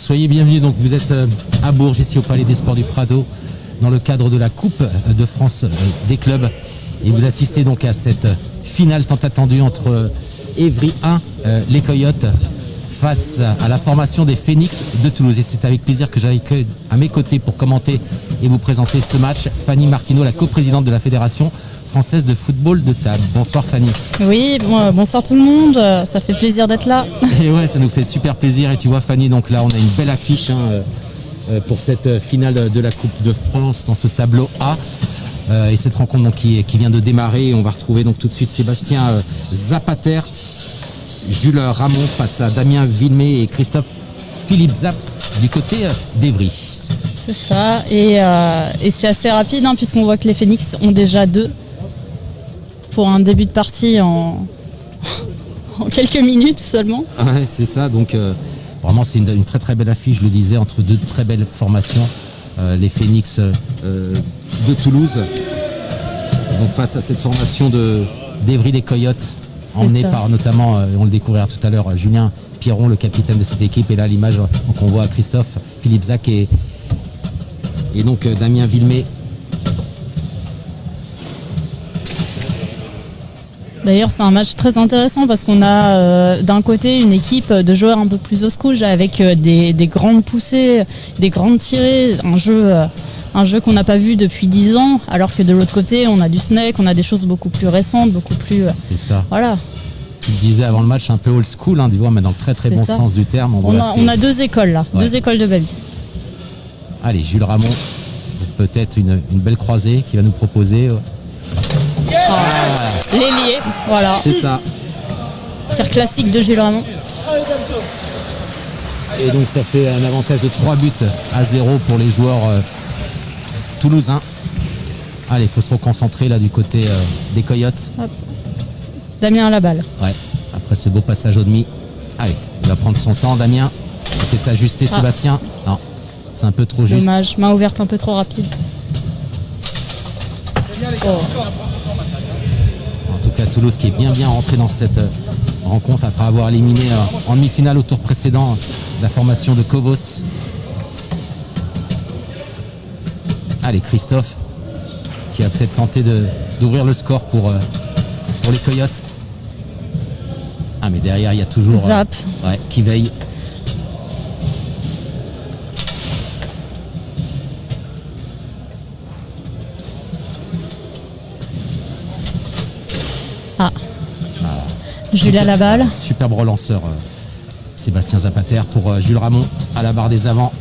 Soyez bienvenus, donc vous êtes à Bourges, ici au Palais des Sports du Prado, dans le cadre de la Coupe de France des clubs. Et vous assistez donc à cette finale tant attendue entre Évry 1, les Coyotes, face à la formation des Phoenix de Toulouse. Et c'est avec plaisir que j'accueille à mes côtés pour commenter et vous présenter ce match Fanny Martineau, la coprésidente de la Fédération française de football de table. Bonsoir Fanny. Oui, bonsoir tout le monde, ça fait plaisir d'être là. Et ouais, ça nous fait super plaisir. Et tu vois Fanny, donc là on a une belle affiche pour cette finale de la Coupe de France dans ce tableau A. Et cette rencontre donc, qui vient de démarrer. Et on va retrouver donc tout de suite Sébastien Zapater, Jules Ramon face à Damien Villemé et Christophe Philippe Zap du côté d'Evry. C'est ça, et c'est assez rapide puisqu'on voit que les Phoenix ont déjà 2 pour un début de partie en quelques minutes seulement. Ouais, c'est ça, donc vraiment c'est une très très belle affiche, je le disais, entre 2 très belles formations, les Phoenix de Toulouse, donc face à cette formation d'Evry des Coyotes, emmenée par notamment, on le découvrira tout à l'heure, Julien Pierron, le capitaine de cette équipe. Et là l'image, donc on voit Christophe Philippe Zach et donc Damien Villemé. D'ailleurs, c'est un match très intéressant parce qu'on a d'un côté une équipe de joueurs un peu plus au school avec des grandes poussées, des grandes tirées, un jeu qu'on n'a pas vu depuis 10 ans, alors que de l'autre côté, on a du snake, on a des choses beaucoup plus récentes, beaucoup plus... C'est ça. Voilà. Tu le disais avant le match, un peu old school, tu vois, mais dans le très très bon sens du terme. On a 2 écoles là, 2 écoles de baby. Allez, Jules Ramon, peut-être une belle croisée qui va nous proposer... L'ailier, voilà. C'est ça. Tir classique de Jules Ramon. Et donc ça fait un avantage de 3 buts à 0 pour les joueurs toulousains. Allez, il faut se reconcentrer là du côté des Coyotes. Hop. Damien à la balle. Ouais, après ce beau passage au demi. Allez, il va prendre son temps, Damien. Peut-être ajusté, Sébastien. Non, c'est un peu trop juste. Dommage, main ouverte un peu trop rapide. En tout cas, Toulouse qui est bien rentré dans cette rencontre après avoir éliminé en demi-finale au tour précédent la formation de Covos. Allez, Christophe qui a peut-être tenté d'ouvrir le score pour les Coyotes. Ah, mais derrière il y a toujours Zap qui veille. Jules à la balle. Superbe relanceur Sébastien Zapater pour Jules Ramon à la barre des avants.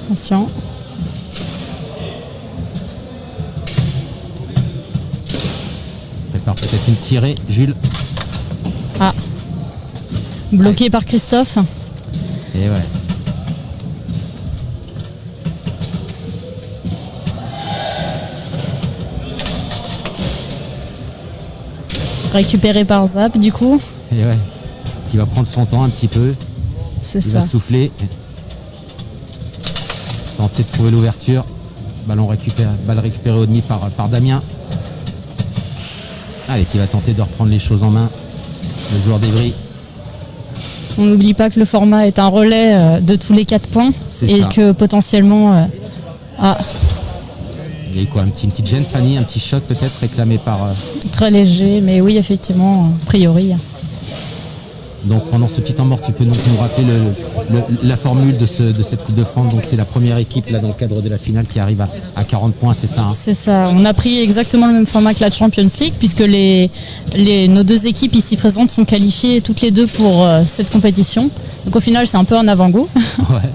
Attention. Prépare peut-être une tirée, Jules. Bloqué par Christophe. Et ouais. Récupéré par Zap du coup. Et ouais. Qui va prendre son temps un petit peu. C'est ça. Il va souffler. Tenter de trouver l'ouverture. Balle récupérée au demi par Damien. Allez, qui va tenter de reprendre les choses en main. Le joueur d'Evry. On n'oublie pas que le format est un relais de tous les 4 points. Et ça. Que potentiellement... Il y a quoi, une petite gêne, Fanny, un petit shot peut-être réclamé par... Très léger, mais oui, effectivement, a priori. Donc pendant ce petit temps mort, tu peux donc nous rappeler la formule de cette Coupe de France. Donc c'est la première équipe là dans le cadre de la finale qui arrive à 40 points, c'est ça C'est ça, on a pris exactement le même format que la Champions League puisque nos 2 équipes ici présentes sont qualifiées toutes les 2 pour cette compétition. Donc au final c'est un peu un avant-goût. Ouais.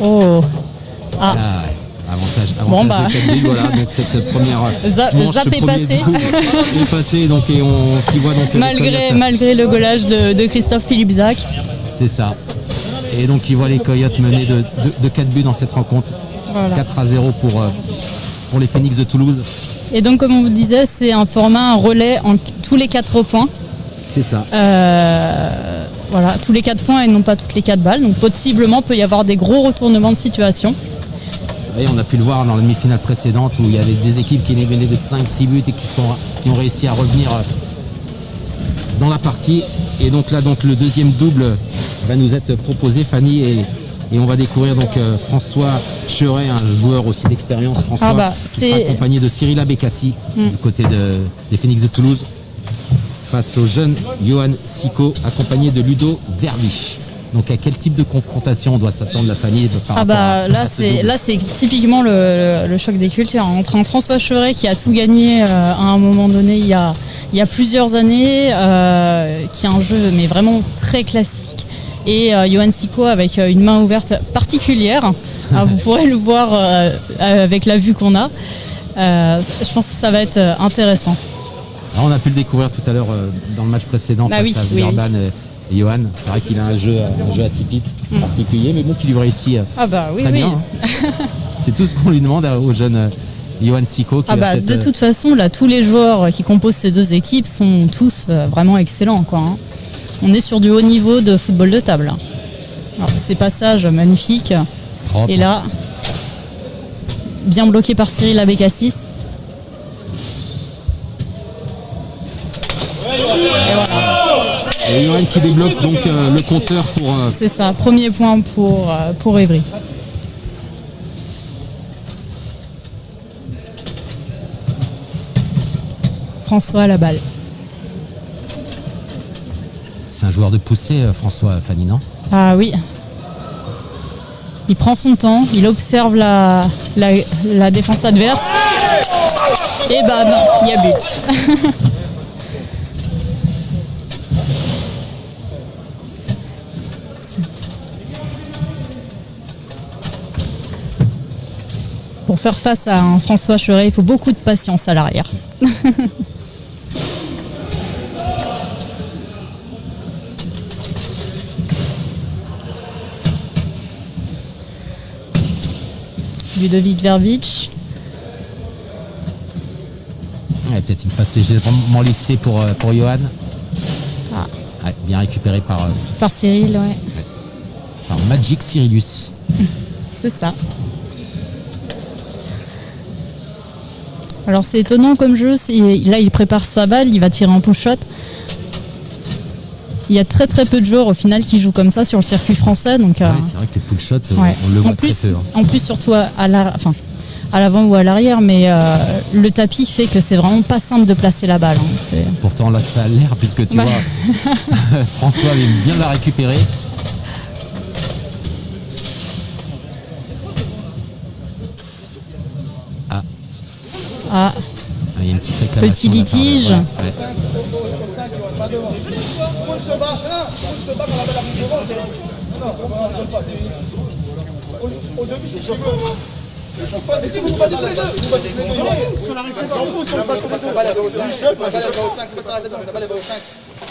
Oh. Avantage de 4 buts, voilà, donc cette première manche, Zap est passé. Est passé, donc, et on qui voit donc malgré le golage de Christophe Philippe Zach. C'est ça. Et donc il voit les Coyotes mener de 4 buts dans cette rencontre. Voilà. 4-0 pour les Phoenix de Toulouse. Et donc comme on vous disait, c'est un format, un relais en tous les 4 points. C'est ça. Voilà, tous les 4 points et non pas toutes les 4 balles. Donc possiblement peut y avoir des gros retournements de situation. Et on a pu le voir dans la demi-finale précédente où il y avait des équipes qui venaient de 5-6 buts et qui ont réussi à revenir dans la partie. Et donc là, donc, le deuxième double va nous être proposé, Fanny, et on va découvrir donc François Cheret, un joueur aussi d'expérience, François, qui sera accompagné de Cyril Abécassi du côté des Phoenix de Toulouse, face au jeune Johan Sicot, accompagné de Ludo Verlich. Donc à quel type de confrontation on doit s'attendre, la Fanny, par rapport là c'est typiquement le choc des cultures entre un François Cheret qui a tout gagné à un moment donné il y a plusieurs années, qui a un jeu mais vraiment très classique, et Johan Sicot avec une main ouverte particulière. Alors, vous pourrez le voir avec la vue qu'on a. Je pense que ça va être intéressant. Alors, on a pu le découvrir tout à l'heure dans le match précédent face à Villeurbanne. Et Johan, c'est vrai qu'il a un jeu atypique, particulier, mais bon, qu'il lui réussit très bien. Hein. C'est tout ce qu'on lui demande au jeune Johan Sicot. De toute façon, là, tous les joueurs qui composent ces deux équipes sont tous vraiment excellents, quoi, hein. On est sur du haut niveau de football de table. Alors, ces passages magnifiques. Propre. Et là, bien bloqué par Cyril Abécassis. Et voilà. Et Johan qui débloque donc le compteur pour... C'est ça, premier point pour Évry. François à la balle. C'est un joueur de poussée, François, Fanny, non? Ah oui. Il prend son temps, il observe la défense adverse. Et bam, il y a but. Pour faire face à un François Cheret, il faut beaucoup de patience à l'arrière. Ludovic Verlich. Ouais, peut-être une passe légèrement liftée pour Johan. Ouais, bien récupéré par Cyril, ouais. Par Magic Cyrillus. C'est ça. Alors c'est étonnant comme jeu. Là, il prépare sa balle, il va tirer un push shot. Il y a très très peu de joueurs au final qui jouent comme ça sur le circuit français. Donc, c'est vrai que les pull shots, on le voit très peu. En plus, surtout à l'avant ou à l'arrière, mais le tapis fait que c'est vraiment pas simple de placer la balle. Hein. Pourtant là, ça a l'air, puisque tu vois, François vient bien la récupérer. Il y a une petite réclamation. Petit litige. Ouais. Au début, c'est chaud. Si vous battez tous les deux, sur la réflexion, la balle elle va au 5, c'est pas ça la tête, la balle elle va au 5.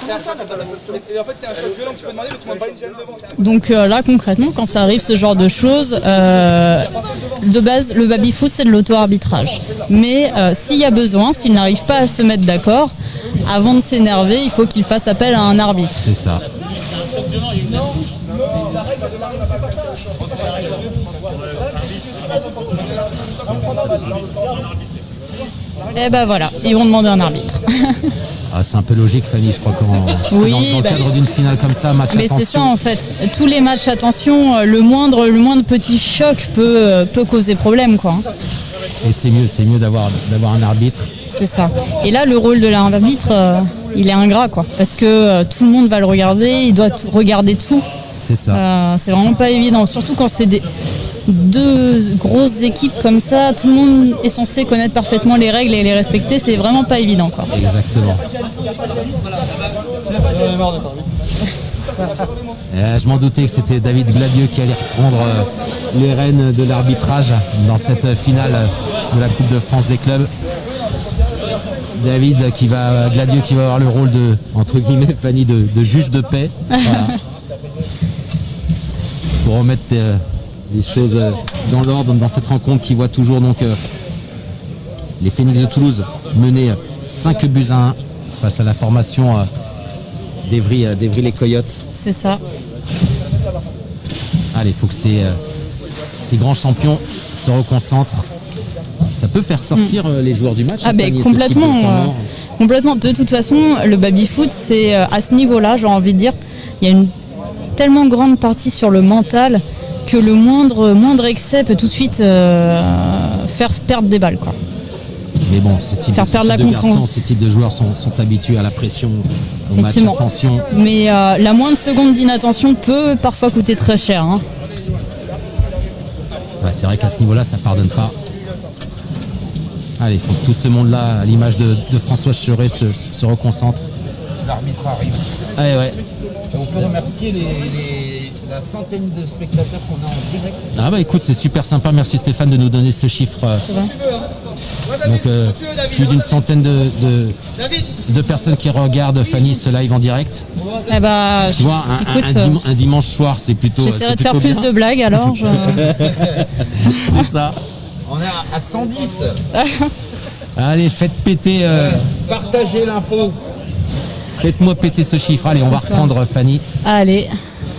Et en fait, c'est un choc violent que tu peux demander, mais tu ne pas une gêne devant. Donc là, concrètement, quand ça arrive, ce genre de choses, de base, le baby-foot, c'est de l'auto-arbitrage. Mais s'il y a besoin, s'il n'arrive pas à se mettre d'accord, avant de s'énerver, il faut qu'il fasse appel à un arbitre. C'est ça. Et ben voilà, ils vont demander un arbitre. C'est un peu logique, Fanny, je crois, dans le cadre d'une finale comme ça, match mais attention. C'est ça en fait, tous les matchs attention, le moindre petit choc peut causer problème, quoi. Et c'est mieux d'avoir un arbitre. C'est ça. Et là, le rôle de l'arbitre, il est ingrat, quoi, parce que tout le monde va le regarder, il doit regarder tout. C'est ça. C'est vraiment pas évident, surtout quand c'est deux grosses équipes comme ça, tout le monde est censé connaître parfaitement les règles et les respecter, c'est vraiment pas évident, quoi. Exactement. Je m'en doutais que c'était David Gladieux qui allait reprendre les rênes de l'arbitrage dans cette finale de la Coupe de France des clubs. Gladieux qui va avoir le rôle de, entre guillemets, Fanny, de juge de paix. Voilà. Pour remettre les choses dans l'ordre dans cette rencontre qui voit toujours donc les Phoenix de Toulouse mener 5-1 face à la formation d'Evry les Coyotes. C'est ça. Allez, il faut que ces grands champions se reconcentrent. Ça peut faire sortir les joueurs du match. Complètement. Complètement. De toute façon, le baby-foot, c'est à ce niveau-là, j'ai envie de dire, il y a une tellement grande partie sur le mental que le moindre excès peut tout de suite faire perdre des balles, quoi. Mais bon, ce type de joueurs sont habitués à la pression, au match à tension. Mais la moindre seconde d'inattention peut parfois coûter très cher. Hein. Ouais, c'est vrai qu'à ce niveau-là, ça pardonne pas. Allez, il faut que tout ce monde-là, à l'image de François Cheret, se reconcentre. L'arbitre arrive. Ouais, ouais. Et on peut remercier la centaine de spectateurs qu'on a en direct. Ah bah écoute, c'est super sympa. Merci Stéphane de nous donner ce chiffre. Donc plus d'une centaine de personnes qui regardent Fanny ce live en direct. Eh bah, tu vois, un dimanche soir, c'est plutôt. J'essaierai de faire plus de blagues alors. C'est ça. On est à 110. Allez, faites péter. Partagez l'info. Faites-moi péter ce chiffre. Allez, on va reprendre Fanny. Allez,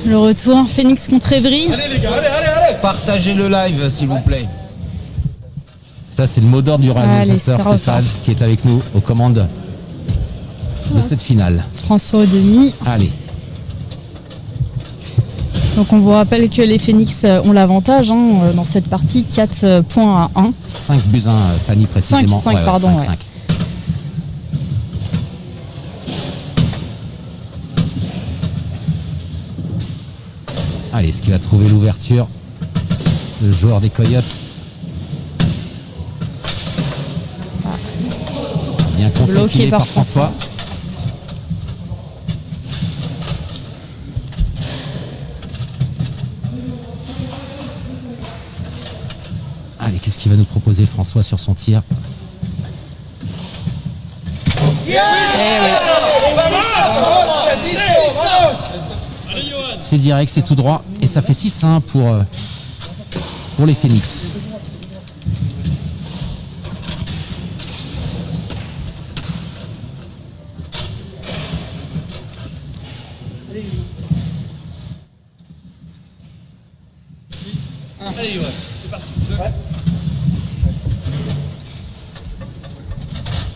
le retour. Phoenix contre Évry. Allez les gars, allez. Partagez le live, s'il vous plaît. Ça, c'est le mot d'ordre du réalisateur Stéphane qui est avec nous aux commandes de cette finale. François au demi. Allez. Donc on vous rappelle que les Phoenix ont l'avantage dans cette partie, 4 points à 1. 5 buts 1, Fanny précisément. 5, pardon. 5. Allez, est-ce qu'il va trouver l'ouverture? Le joueur des Coyotes. Bien contre-pied par François. Allez, qu'est-ce qu'il va nous proposer François sur son tir? C'est direct, c'est tout droit et ça fait 6-1 pour les Phoenix.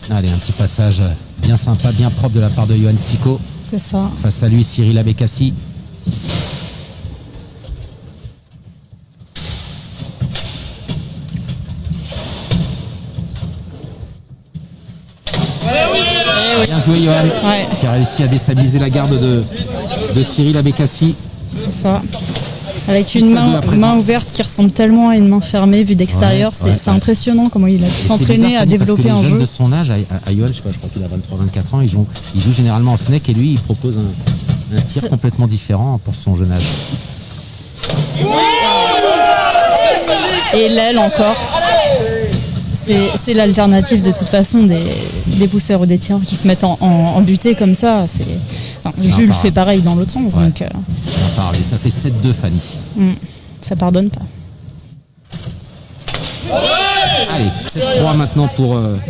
Allez, un petit passage bien sympa, bien propre de la part de Johan Sicot. C'est ça. Face à lui, Cyril Abekassi. Bien joué Johan, qui a réussi à déstabiliser la garde de Cyril Abekassi. C'est ça. Avec une main ouverte qui ressemble tellement à une main fermée vue d'extérieur, c'est impressionnant comment il a pu s'entraîner à développer un jeu. Les jeunes de son âge, à Johan, je crois qu'il a 23-24 ans, il joue généralement en snake et lui il propose un tir complètement différent pour son jeune âge. Et l'aile encore. C'est l'alternative de toute façon des pousseurs ou des tireurs qui se mettent en butée comme ça. Jules fait pareil dans l'autre sens. Donc, ça fait 7-2 Fanny. Ça pardonne pas. Allez, 7-3 maintenant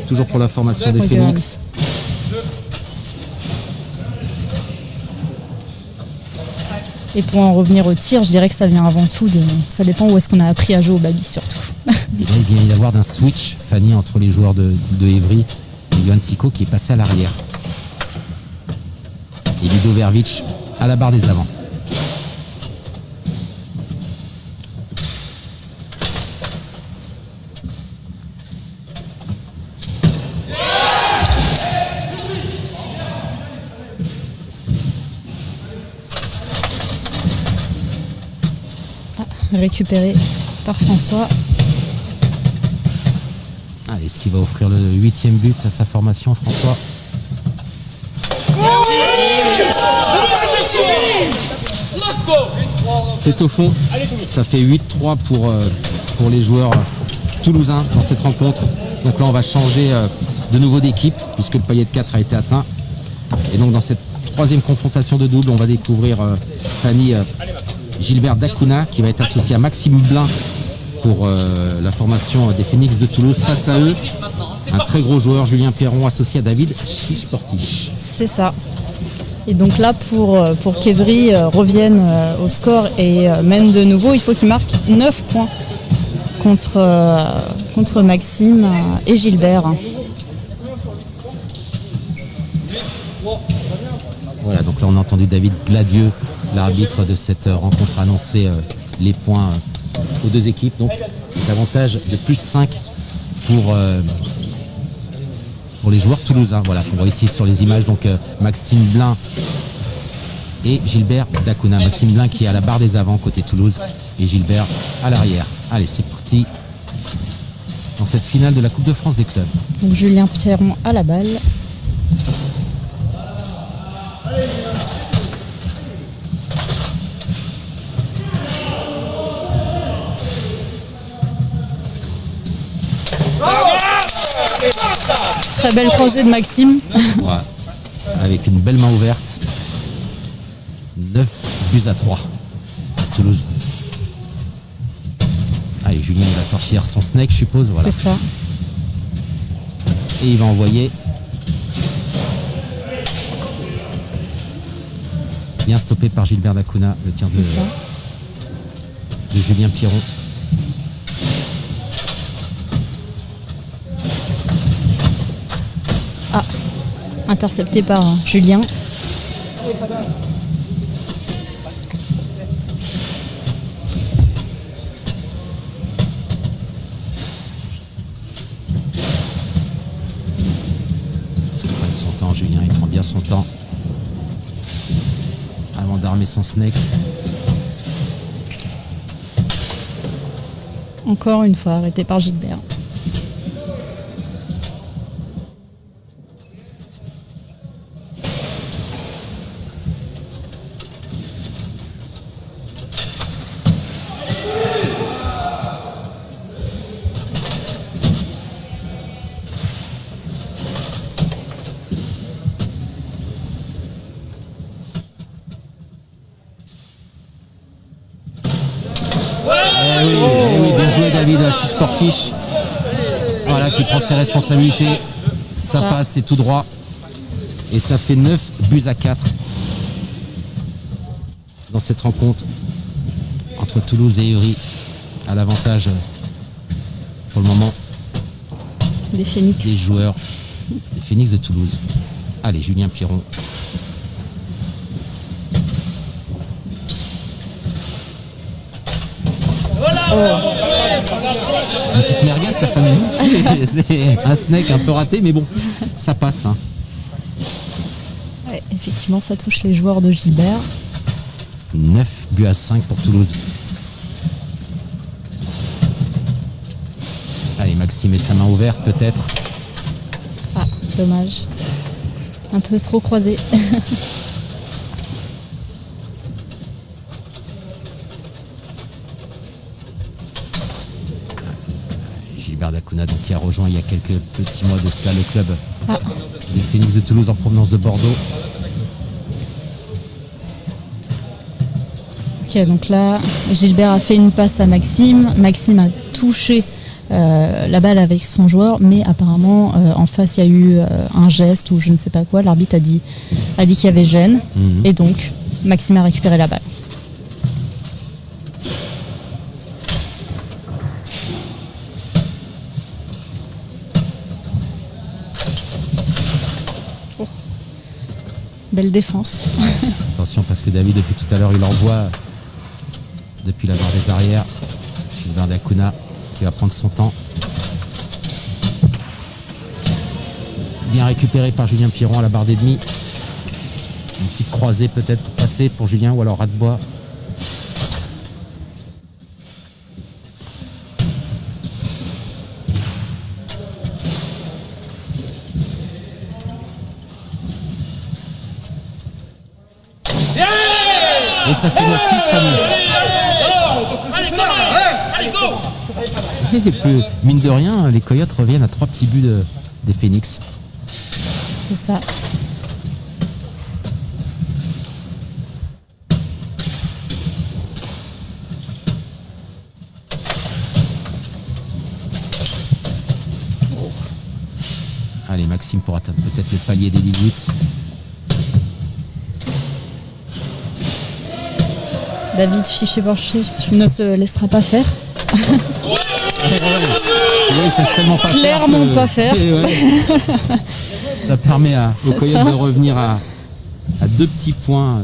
toujours pour la formation des Phoenix. Et pour en revenir au tir, je dirais que ça vient avant tout ça dépend où est-ce qu'on a appris à jouer au baby surtout. Et là, il vient y avoir d'un switch, Fanny, entre les joueurs de Évry et Johan Sicot qui est passé à l'arrière. Et Ludo Vervic à la barre des avants. Récupéré par François. Allez, est-ce qu'il va offrir le 8e but à sa formation, François? C'est au fond. Ça fait 8-3 pour les joueurs toulousains dans cette rencontre. Donc là, on va changer de nouveau d'équipe puisque le palier de 4 a été atteint. Et donc dans cette troisième confrontation de double, on va découvrir Fanny Gilbert Dacuna qui va être associé à Maxime Blin pour la formation des Phoenix de Toulouse. Face à eux, un très gros joueur, Julien Perron, associé à David Chiche-Portiche. C'est ça. Et donc là, pour qu'Evry revienne au score et mène de nouveau, il faut qu'il marque 9 points contre Maxime et Gilbert. Voilà, donc là on a entendu David Gladieux, l'arbitre de cette rencontre, annoncer les points aux deux équipes. Donc l'avantage de plus 5 pour les joueurs toulousains. Voilà, qu'on voit ici sur les images. Donc Maxime Blin et Gilbert Dacuna. Maxime Blin qui est à la barre des avants côté Toulouse et Gilbert à l'arrière. Allez, c'est parti dans cette finale de la Coupe de France des clubs. Donc Julien Pierron à la balle. Très belle croisée de Maxime. Ouais. Avec une belle main ouverte. 9-3 pour Toulouse. Allez, Julien il va sortir son snake, je suppose. Voilà. C'est ça. Et il va envoyer. Bien stoppé par Gilbert Dacuna, le tir de Julien Pierron. Ah, intercepté par Julien. Il prend son temps, Julien, il prend bien son temps avant d'armer son snake. Encore une fois arrêté par Gilbert. Eh oui, bien joué David Chisportiche. Voilà, qui prend ses responsabilités. Ça passe, c'est tout droit. Et ça fait 9-4 dans cette rencontre entre Toulouse et Ivry. À l'avantage pour le moment Des Phoenix. des joueurs des Phoenix de Toulouse. Allez, Julien Pierron. Une petite merguez, ça fait c'est un snake un peu raté, mais bon, ça passe. Hein. Ouais, effectivement, ça touche les joueurs de Gilbert. 9-5 pour Toulouse. Allez, Maxime met sa main ouverte peut-être. Ah, dommage. Un peu trop croisé. Gilbert Dacuna donc, qui a rejoint il y a quelques petits mois de cela le club Ah, des Phoenix de Toulouse en provenance de Bordeaux. ok, donc là, Gilbert a fait une passe à Maxime. Maxime a touché la balle avec son joueur, mais apparemment en face il y a eu un geste ou je ne sais pas quoi. L'arbitre a dit qu'il y avait gêne et donc Maxime a récupéré la balle. Oh. Belle défense. Attention parce que David depuis tout à l'heure il envoie depuis la barre des arrières. Gilbert Dacuna qui va prendre son temps. Bien récupéré par Julien Pierron à la barre des demi. Une petite croisée peut-être pour passer pour Julien ou alors Radebois. Et ça fait 9-6 famille. Et puis, mine de rien, les Coyotes reviennent à 3 petits buts des Phoenix. C'est ça. Allez, Maxime pour atteindre peut-être le palier des 10 buts. David Chiché-Borché ne se laissera pas faire. Oui, c'est tellement pas Clairement faire que- pas faire. Et ouais. Ça permet aux C'est Coyotes ça. de revenir à 2 petits points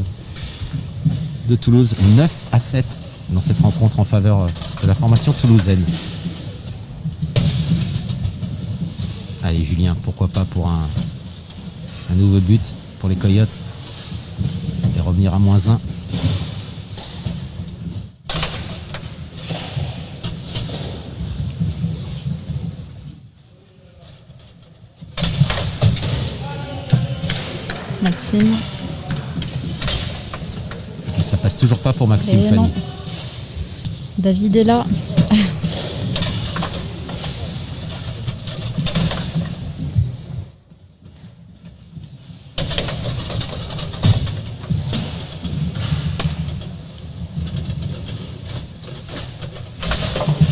de Toulouse, 9-7 dans cette rencontre en faveur de la formation toulousaine. Allez Julien, pourquoi pas pour un nouveau but pour les Coyotes et revenir à -1. Maxime. Et ça passe toujours pas pour Maxime Et Fanny. non. David est là.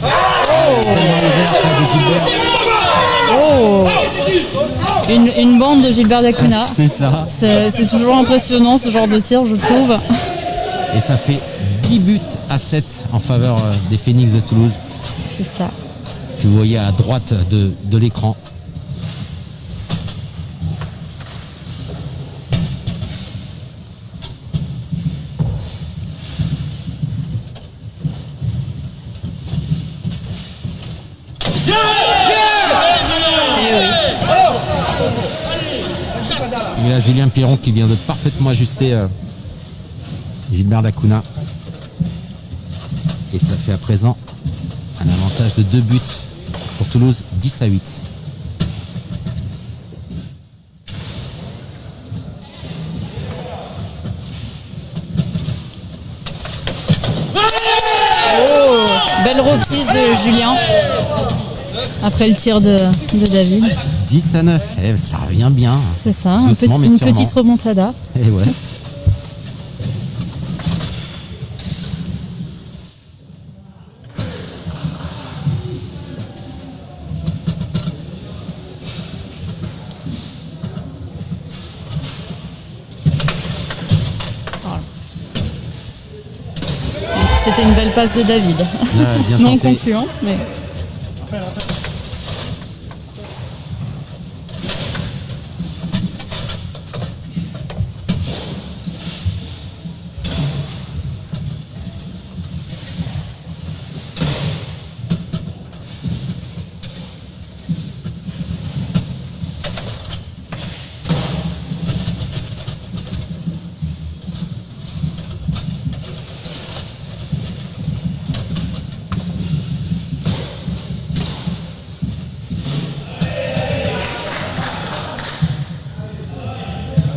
Tellement ouverte de Gilbert. Oh, une bande de Gilbert Dacuna. C'est ça. C'est toujours impressionnant ce genre de tir, je trouve. Et ça fait 10-7 en faveur des Phoenix de Toulouse, C'est ça. que vous voyez à droite de l'écran. Et oui. Il y a Julien Pierron qui vient de parfaitement ajuster Gilbert Dacuna. Et ça fait à présent un avantage de 2 buts pour Toulouse, 10-8. Belle reprise de Julien. Après le tir de David. 10-9, ça revient bien. C'est ça, Doucement, mais une sûrement. petite remontada. Et ouais. C'était une belle passe de David. Ouais, bien Non tenté. concluant, mais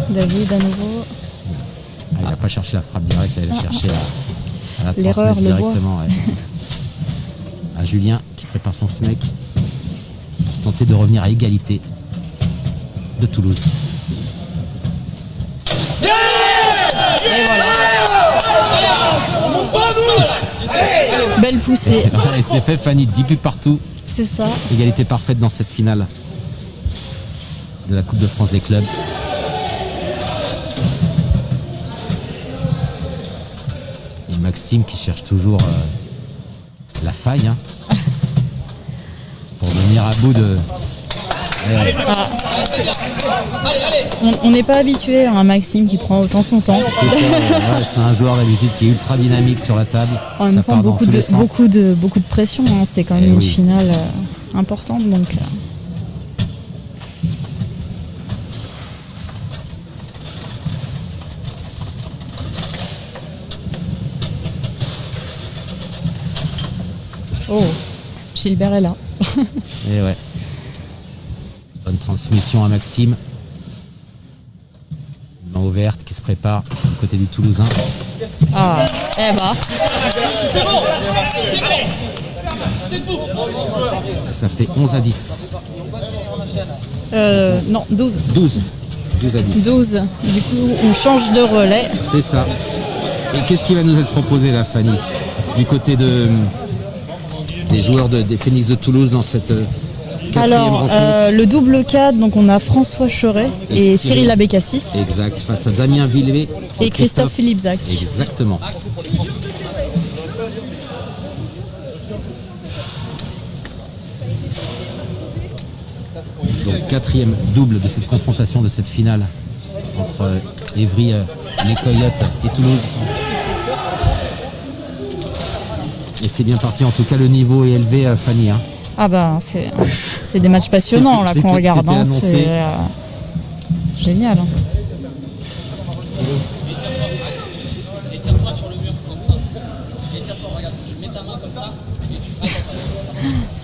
David à nouveau. Ah, il n'a pas cherché la frappe directe, il a cherché à la L'erreur, transmettre le bois. directement. Ouais. À Julien qui prépare son snake. Tenter de revenir à égalité de Toulouse. Et voilà. Belle poussée, Et c'est fait, Fanny, 10 buts partout. c'est ça. Égalité parfaite dans cette finale de la Coupe de France des clubs. Et Maxime qui cherche toujours la faille pour venir à bout de... On n'est pas habitué à un Maxime qui prend autant son temps. C'est ça, ouais, c'est un joueur d'habitude qui est ultra dynamique sur la table. En Ça même temps, part dans tous les sens. beaucoup de pression. Hein. C'est quand même Eh une oui. finale importante. Donc, Oh, Gilbert est là. Et ouais. Bonne transmission à Maxime. Une main ouverte qui se prépare du côté du Toulousain. Ah, eh bah, Ça fait 11-10. non, 12. 12. 12-10. 12. Du coup, on change de relais. C'est ça. Et qu'est-ce qui va nous être proposé là, Fanny, du côté des joueurs des Phoenix de Toulouse dans cette quatrième Alors, rencontre? le double 4, donc on a François Cheret et Cyril Abécassis Exact, face à Damien Villevé et Christophe Philippe-Zac. Exactement. Donc quatrième double de cette confrontation, de cette finale entre Évry, les Coyotes et Toulouse. Et c'est bien parti, en tout cas le niveau est élevé, Fanny. Hein. Ah bah c'est des matchs passionnants là qu'on regarde. Hein. C'est génial. Hein. Étire-toi sur le mur comme ça. Étire-toi, regarde, je mets ta main comme ça et tu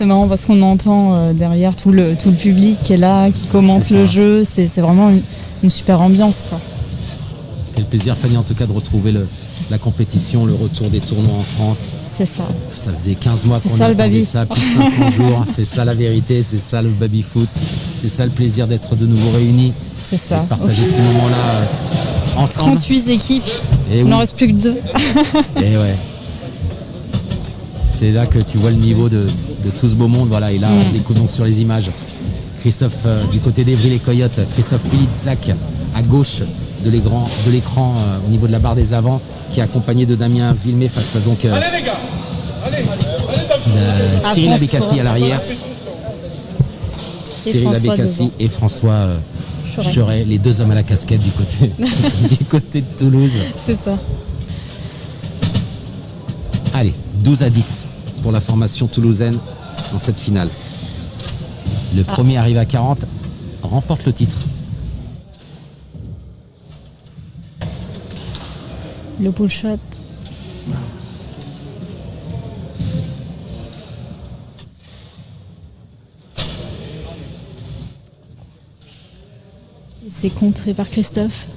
C'est marrant parce qu'on entend derrière tout le public qui est là, qui commente le jeu. C'est vraiment une super ambiance. Quoi. Quel plaisir, Fanny, en tout cas, de retrouver la compétition, le retour des tournois en France. C'est ça. Ça faisait 15 mois qu'on attendait attendait ça, plus de 500 jours. C'est ça la vérité, c'est ça le baby-foot. C'est ça le plaisir d'être de nouveau réunis. C'est ça. Et de partager ces moments-là ensemble. 38 équipes, et il n'en reste plus que 2. Et ouais. C'est là que tu vois le niveau de tout ce beau monde. Voilà, et là, on découvre donc sur les images Christophe du côté d'Évry les Coyotes, Christophe Philippe Zac à gauche de l'écran au niveau de la barre des avants, qui est accompagné de Damien Villemé face à donc Cyril Abécassi à l'arrière. Cyril Abécassi et François Cheret, les deux hommes à la casquette du côté de Toulouse. C'est ça. Allez, 12-10 pour la formation toulousaine dans cette finale. Le premier arrive à 40, remporte le titre. Le pull shot. C'est contré par Christophe.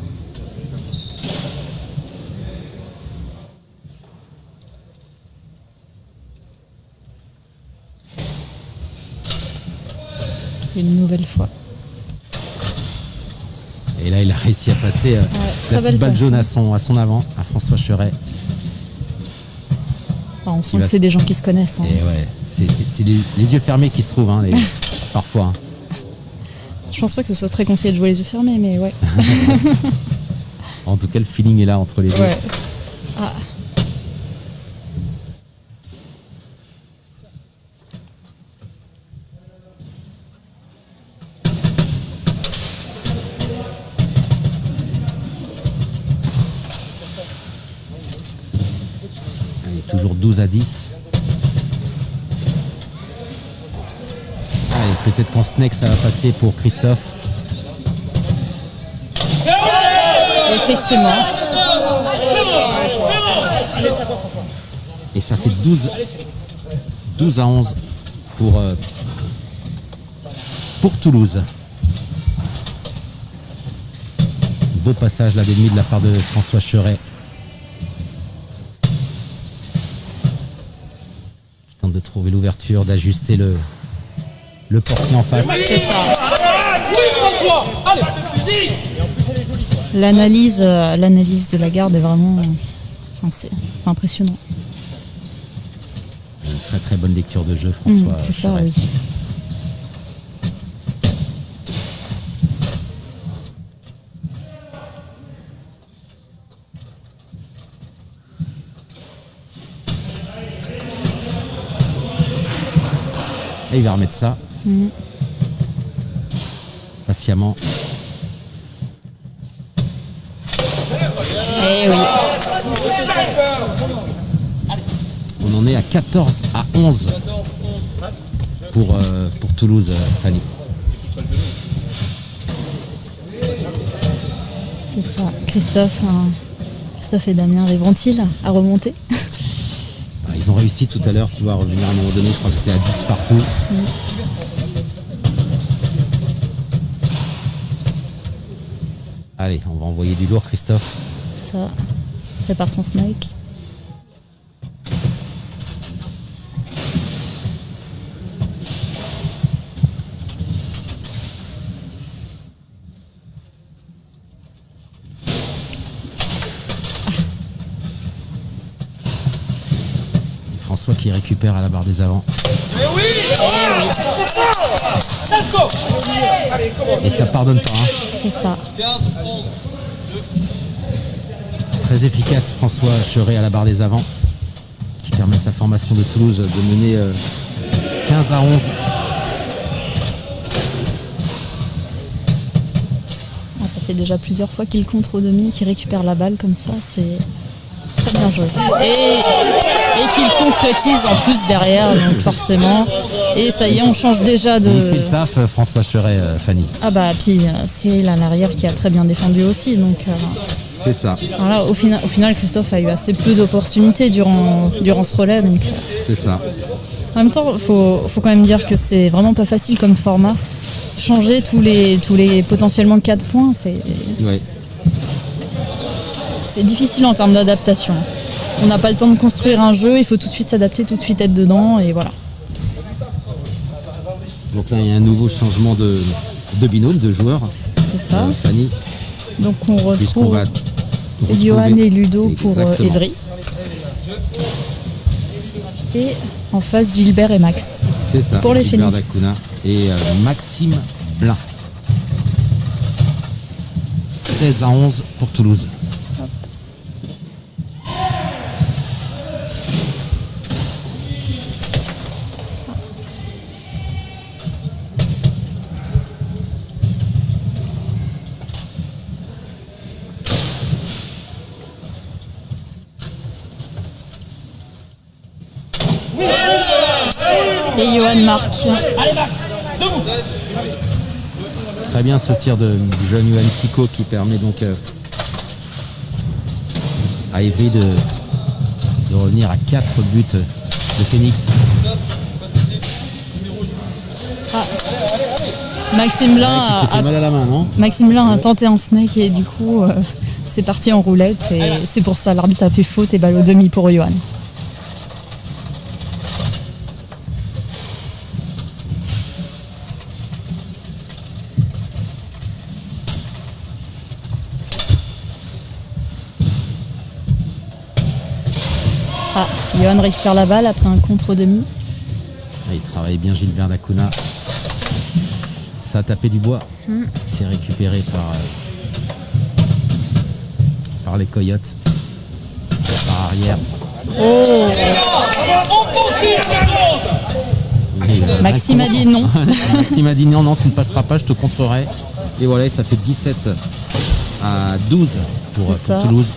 Une nouvelle fois. Et là, il a réussi à passer la petite balle jaune à son avant, à François Cheret. On sent que c'est des gens qui se connaissent. Hein. Et ouais, c'est les yeux fermés qui se trouvent, hein, parfois. Je pense pas que ce soit très conseillé de jouer les yeux fermés, mais ouais. En tout cas, le feeling est là entre les deux. Ouais. Ah. Allez, toujours 12-10. Allez, peut-être qu'en snake, ça va passer pour Christophe. Effectivement. Et ça fait 12-11 pour Toulouse. Beau passage là d'ennemi de la part de François Cheret. Qui tente de trouver l'ouverture, d'ajuster le portier en face. C'est ça. L'analyse de la garde est vraiment... c'est impressionnant. Une très très bonne lecture de jeu, François. C'est ça, Cheret. oui. Et il va remettre ça. Patiemment. Eh oui. On en est à 14-11 pour Toulouse, Fanny. C'est ça. Christophe et Damien arriveront-ils à remonter? Ils ont réussi tout à l'heure, tu vois, à revenir à un moment donné, je crois que c'était à 10 partout. Allez, on va envoyer du lourd, Christophe. Ça fait par son snake. François qui récupère à la barre des avants. Et ça pardonne pas. Hein. C'est ça. Très efficace François Cheret à la barre des avants, qui permet à sa formation de Toulouse de mener 15-11. fait déjà plusieurs fois qu'il contre au demi, qu'il récupère la balle comme ça, c'est très bien joué. Et qu'il concrétise en plus derrière, donc forcément. Et ça y est, on change déjà de... Il fait le taf, François Cheret, Fanny. Ah bah, puis Cyril à l'arrière qui a très bien défendu aussi, donc... C'est ça. Voilà, au final, Christophe a eu assez peu d'opportunités durant ce relais, donc... C'est ça. En même temps, faut quand même dire que c'est vraiment pas facile comme format. Changer tous les potentiellement 4 points, Ouais. c'est difficile en termes d'adaptation. On n'a pas le temps de construire un jeu, il faut tout de suite s'adapter, tout de suite être dedans, et voilà. Donc là, il y a un nouveau changement de binôme, de joueurs. C'est ça. Fanny, Donc on puisqu'on retrouve va Johan et Ludo pour Exactement. Évry. Et en face, Gilbert et Max. C'est ça. Pour les Gilbert Phoenix. Dacuna et Maxime Blin. 16-11 pour Toulouse. Et Johan marque. Très bien ce tir du jeune Yohan Siko qui permet donc à Évry de revenir à 4 buts de Phoenix. Maxime Blin Qui s'est fait mal à la main, non? Maxime Blin a tenté un snake et du coup c'est parti en roulette et c'est pour ça l'arbitre a fait faute et balle au demi pour Johan. Ah, Johan récupère la balle après un contre au demi. Il travaille bien Gilbert Dacuna. Ça a tapé du bois. C'est récupéré par les Coyotes. Par arrière. Maxime a dit non. Maxime a dit non, non, tu ne passeras pas, je te contrerai. Et voilà, ça fait 17-12 pour C'est ça. Toulouse.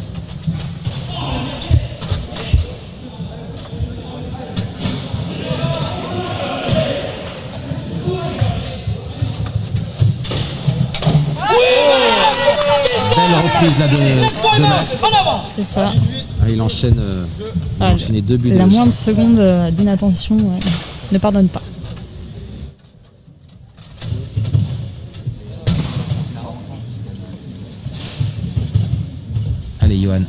Belle reprise là de Max. C'est ça. Il enchaîne, il a enchaîné 2 buts. La moindre seconde d'inattention ne pardonne pas. Allez, Johan.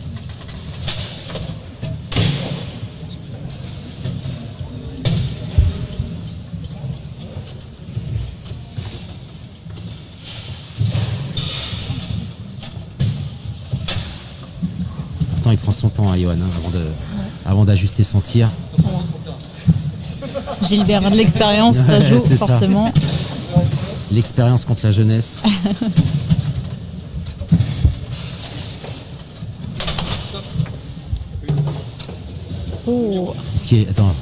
Pourtant, il prend son temps, Johan, avant d'ajuster son tir. Gilbert a de l'expérience, ça joue C'est ça. forcément. L'expérience contre la jeunesse. Oh. Ce qui est, attends,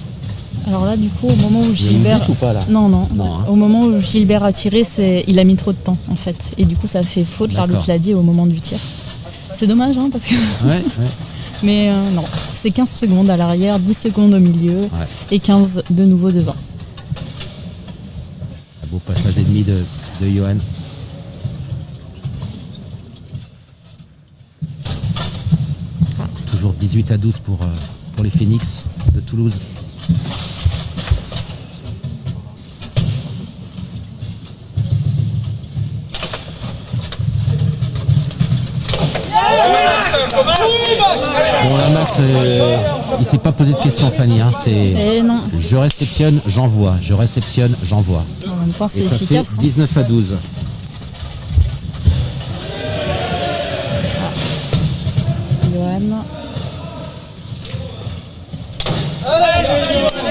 Alors là, du coup, au moment où il y a une Gilbert... butte ou pas là? Non, non. Non, hein. Au moment où Gilbert a tiré, il a mis trop de temps, en fait. Et du coup, ça a fait faute, D'accord. l'arbitre l'a dit au moment du tir. C'est dommage, hein, parce que... Ouais, ouais. Mais non, c'est 15 secondes à l'arrière, 10 secondes au milieu et 15 de nouveau devant. Un beau passage d'ennemi de Johan. Toujours 18-12 pour les Phoenix de Toulouse. Bon là Max, il s'est pas posé de questions Fanny, hein. C'est Et non, je réceptionne, j'envoie, je réceptionne, j'envoie. en même temps, c'est Et ça efficace. fait 19-12. Johan.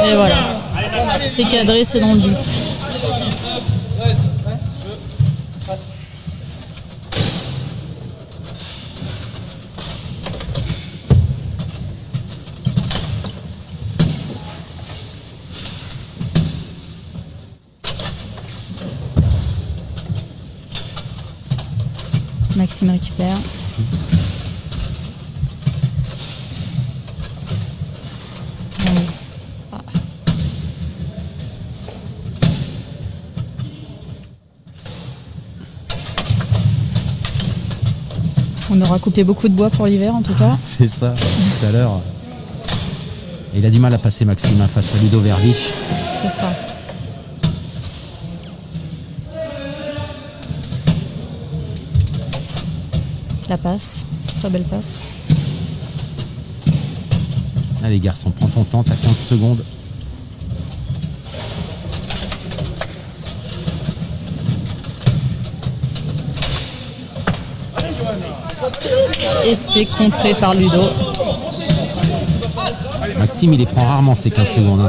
Et voilà. C'est cadré, c'est dans le but. Maxime récupère. Allez. Ah. On aura coupé beaucoup de bois pour l'hiver en tout cas. C'est ça, tout à l'heure. Et il a du mal à passer Maxime hein, face à Ludo Vervich. C'est ça. La passe, très belle passe. Allez garçon, prends ton temps, t'as 15 secondes. Et c'est contré par Ludo. Maxime, il les prend rarement ces 15 secondes. Hein.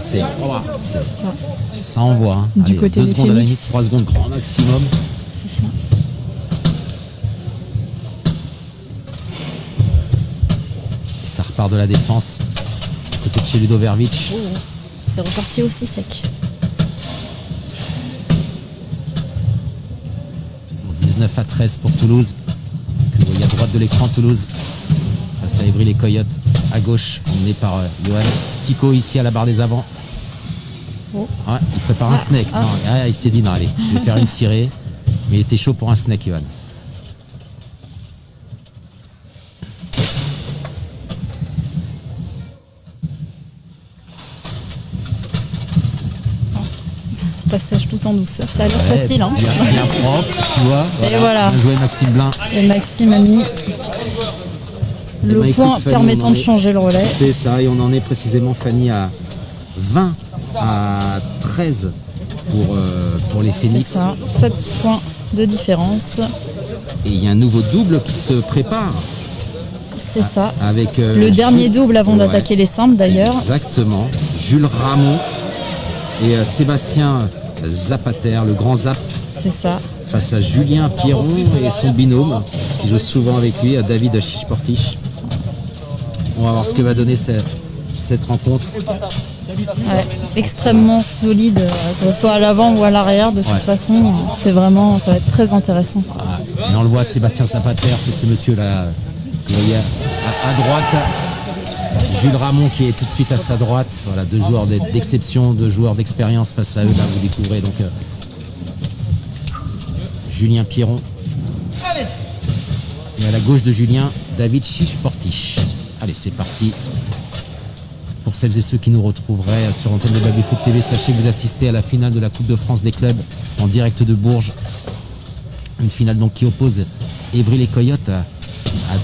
Ça envoie. Hein. Du Allez, côté 2 des secondes à la Phoenix. limite, 3 secondes grand maximum. C'est ça. Et ça repart de la défense. Côté de chez Ludo Vervich. Oh, c'est reparti aussi sec. 19-13 pour Toulouse. Que vous voyez à droite de l'écran, Toulouse. Face à Évry les Coyotes. À gauche, emmené par Johan. Sico ici à la barre des avants. Oh. Ouais, il prépare un snake. Non, il s'est dit non, allez, je vais faire une tirée. Mais il était chaud pour un snake, Johan. Passage tout en douceur, ça a l'air Ouais, facile. Hein. bien propre, tu vois. Et voilà. Bien joué Maxime Blin. Et Maxime a mis Eh le ben, point écoute, Fanny, permettant on en de est- changer le relais. C'est ça, et on en est précisément, Fanny, à 20 à 13 pour les C'est Phoenix. ça, 7 points de différence. Et il y a un nouveau double qui se prépare C'est ça. avec Le dernier double avant d'attaquer les simples d'ailleurs. Exactement. Jules Ramon et Sébastien Zapater, le grand Zap, C'est ça. face à Julien Pierron et son binôme, qui joue souvent avec lui, à David Chichportich. On va voir ce que va donner cette rencontre. Ouais, extrêmement solide, que ce soit à l'avant ou à l'arrière. De toute Ouais. façon, c'est vraiment, ça va être très intéressant. Et on le voit, Sébastien Zapater, c'est ce monsieur-là, que vous voyez à droite. Jules Ramon qui est tout de suite à sa droite. Voilà, deux joueurs d'exception, deux joueurs d'expérience face à eux. Là, vous découvrez donc Julien Pierron. Et à la gauche de Julien, David Chichportich. Allez, c'est parti. Pour celles et ceux qui nous retrouveraient sur l'antenne de Baby Foot TV, sachez que vous assistez à la finale de la Coupe de France des clubs en direct de Bourges. Une finale donc qui oppose Évry les Coyotes à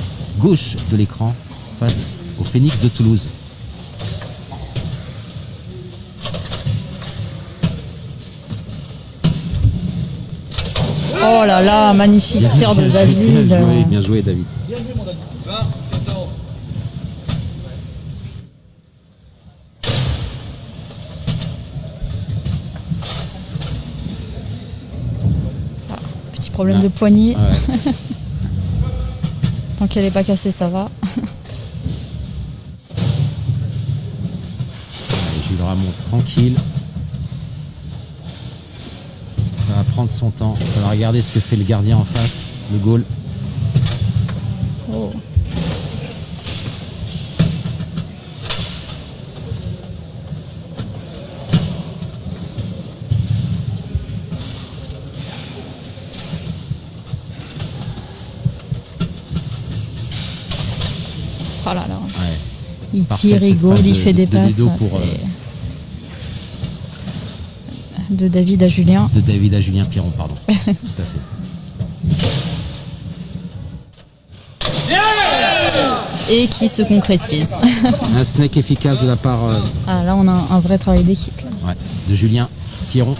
gauche de l'écran face au Phoenix de Toulouse. Oh là là, magnifique tir de David. Bien joué David. Petit problème de poignet. Ouais. Tant qu'elle n'est pas cassée, ça va. Allez, Jules Ramon tranquille. Ça va prendre son temps. Ça va regarder ce que fait le gardien en face, le goal. Oh. Oh là là. Ouais. Il Parfait, tire, il cette goal, passe il de- fait des de passes. Ludo pour, De David à Julien. De David à Julien Pierron, pardon. Tout à fait. Et qui se concrétise. Un snake efficace de la part Ah, là, on a un vrai travail d'équipe. là. ouais, de Julien Pierron.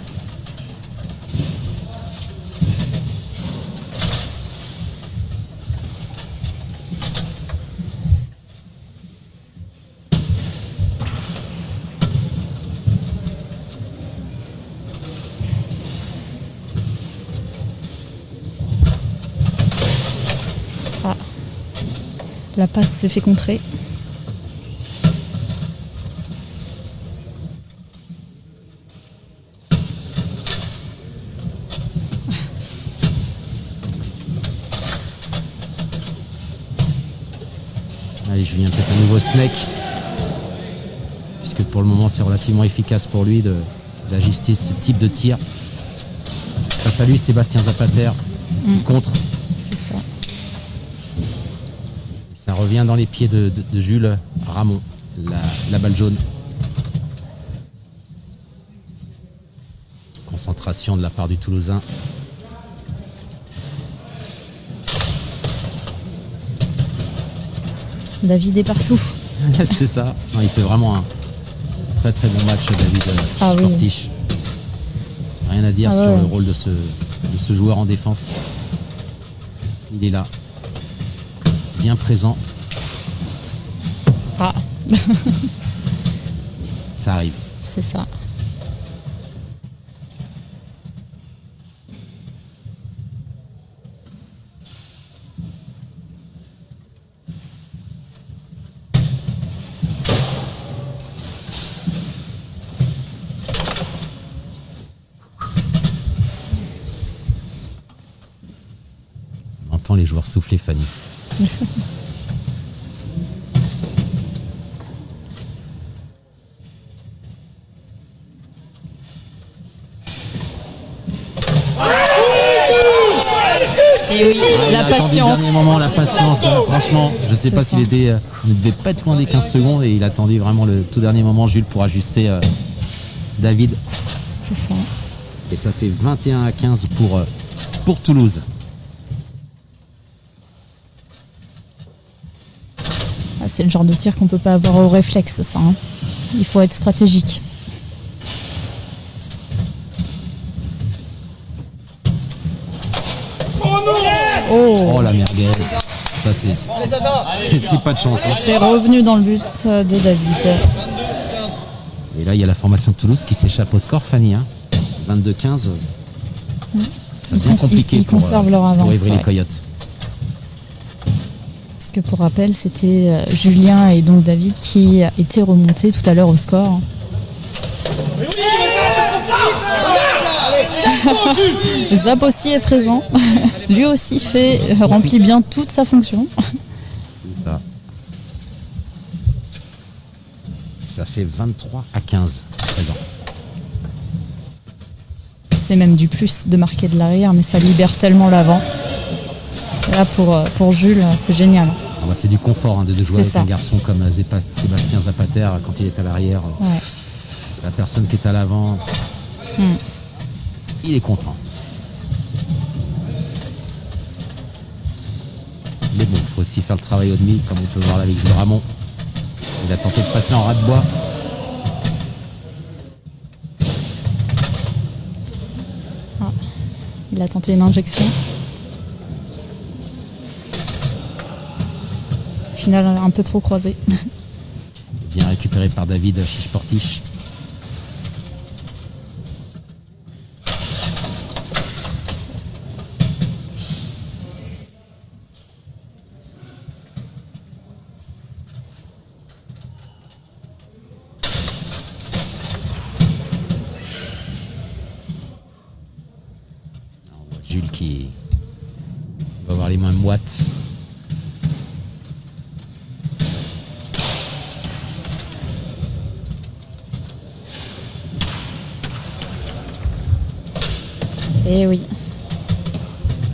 Ah. La passe s'est fait contrer. Allez, Julien, peut-être un nouveau snake. Puisque pour le moment, c'est relativement efficace pour lui d'ajuster ce type de tir. Face à lui, Sébastien Zapater contre. C'est ça. Ça revient dans les pieds de Jules Ramon, la balle jaune. Concentration de la part du Toulousain. David est partout. C'est ça. Non, il fait vraiment un très très bon match, David Sportiche. Rien à dire sur le rôle de ce joueur en défense. Il est là, bien présent. Ah. Ça arrive. C'est ça. On entend les joueurs souffler, Fanny. Et oui, la patience. Dernier moment, la patience, hein, franchement, je sais pas C'est s'il ça. était, il ne devait pas être loin des 15 secondes et il attendait vraiment le tout dernier moment, Jules, pour ajuster David. C'est ça. Et ça fait 21-15 pour Toulouse. Ah, c'est le genre de tir qu'on peut pas avoir au réflexe, ça. Hein. Il faut être stratégique. Oh la merguez. Ça c'est pas de chance. Hein. C'est revenu dans le but de David. Et là il y a la formation de Toulouse qui s'échappe au score, Fanny. Hein. 22-15. Ça devient compliqué ils conservent leur avance, pour Évry les ouais. Coyotes. Parce que pour rappel, c'était Julien et donc David qui étaient remontés tout à l'heure au score. Zap aussi est présent. Lui aussi remplit bien toute sa fonction. C'est ça. Ça fait 23-15 à présent. C'est même du plus de marquer de l'arrière, mais ça libère tellement l'avant. Là, pour Jules, c'est génial. Ah bah, c'est du confort hein, de jouer C'est avec ça. un garçon comme Sébastien Zapater quand il est à l'arrière. Ouais. La personne qui est à l'avant, il est content. Mais bon, il faut aussi faire le travail au demi, comme on peut voir là avec Jules Ramon. Il a tenté de passer en ras de bois. Il a tenté une injection. Au final, un peu trop croisé. Bien récupéré par David Chiche-Portiche. Jules qui va avoir les mains moites. Et oui.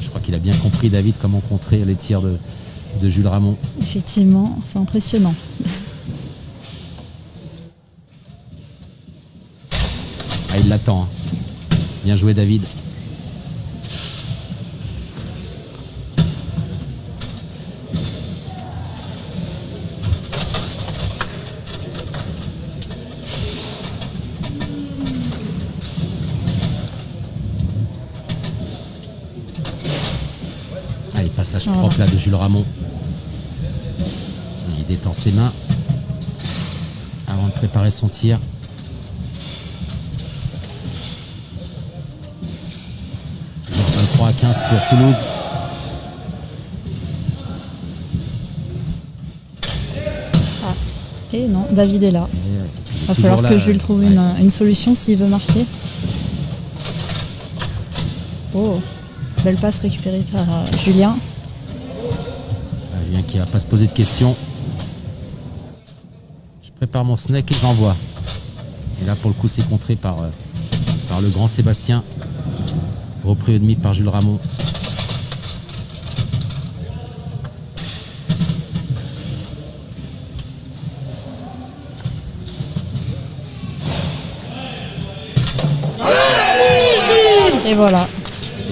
Je crois qu'il a bien compris, David, comment contrer les tirs de Jules Ramon. Effectivement, c'est impressionnant. Ah, il l'attend. Hein. Bien joué, David. Allez, passage propre là de Jules Ramon. Il détend ses mains avant de préparer son tir. Toujours 23-15 pour Toulouse. Et non, David est là. Il Va est falloir toujours que là. Jules trouve Ouais. une solution s'il veut marquer. Oh, belle passe récupérée par Julien. Julien qui va pas se poser de questions. prépare mon snake et j'envoie. Et là, pour le coup, c'est contré par le grand Sébastien. Repris au demi par Jules Ramon. Et voilà.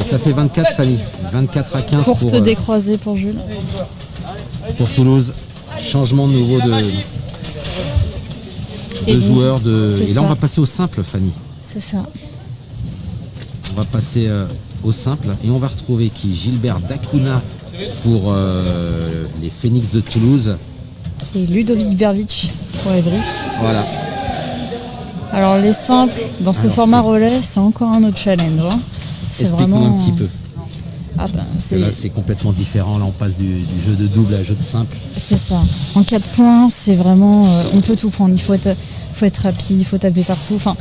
Et ça fait 24, Fanny. 24 à 15 Courte décroisée pour Jules. pour Toulouse. Changement de nouveau de joueurs. Et là, on va passer au simple, Fanny. C'est ça. On va passer au simple et on va retrouver qui? Gilbert Dacuna pour les Phoenix de Toulouse. Et Ludovic Vervic pour Évry. Voilà. Alors les simples, dans ce format relais, c'est encore un autre challenge. Hein. Explique-nous un petit peu. Ah ben, Là, c'est complètement différent. Là, on passe du jeu de double à jeu de simple. C'est ça. En 4 points, c'est vraiment... on peut tout prendre. Il faut être rapide, il faut taper partout. Enfin,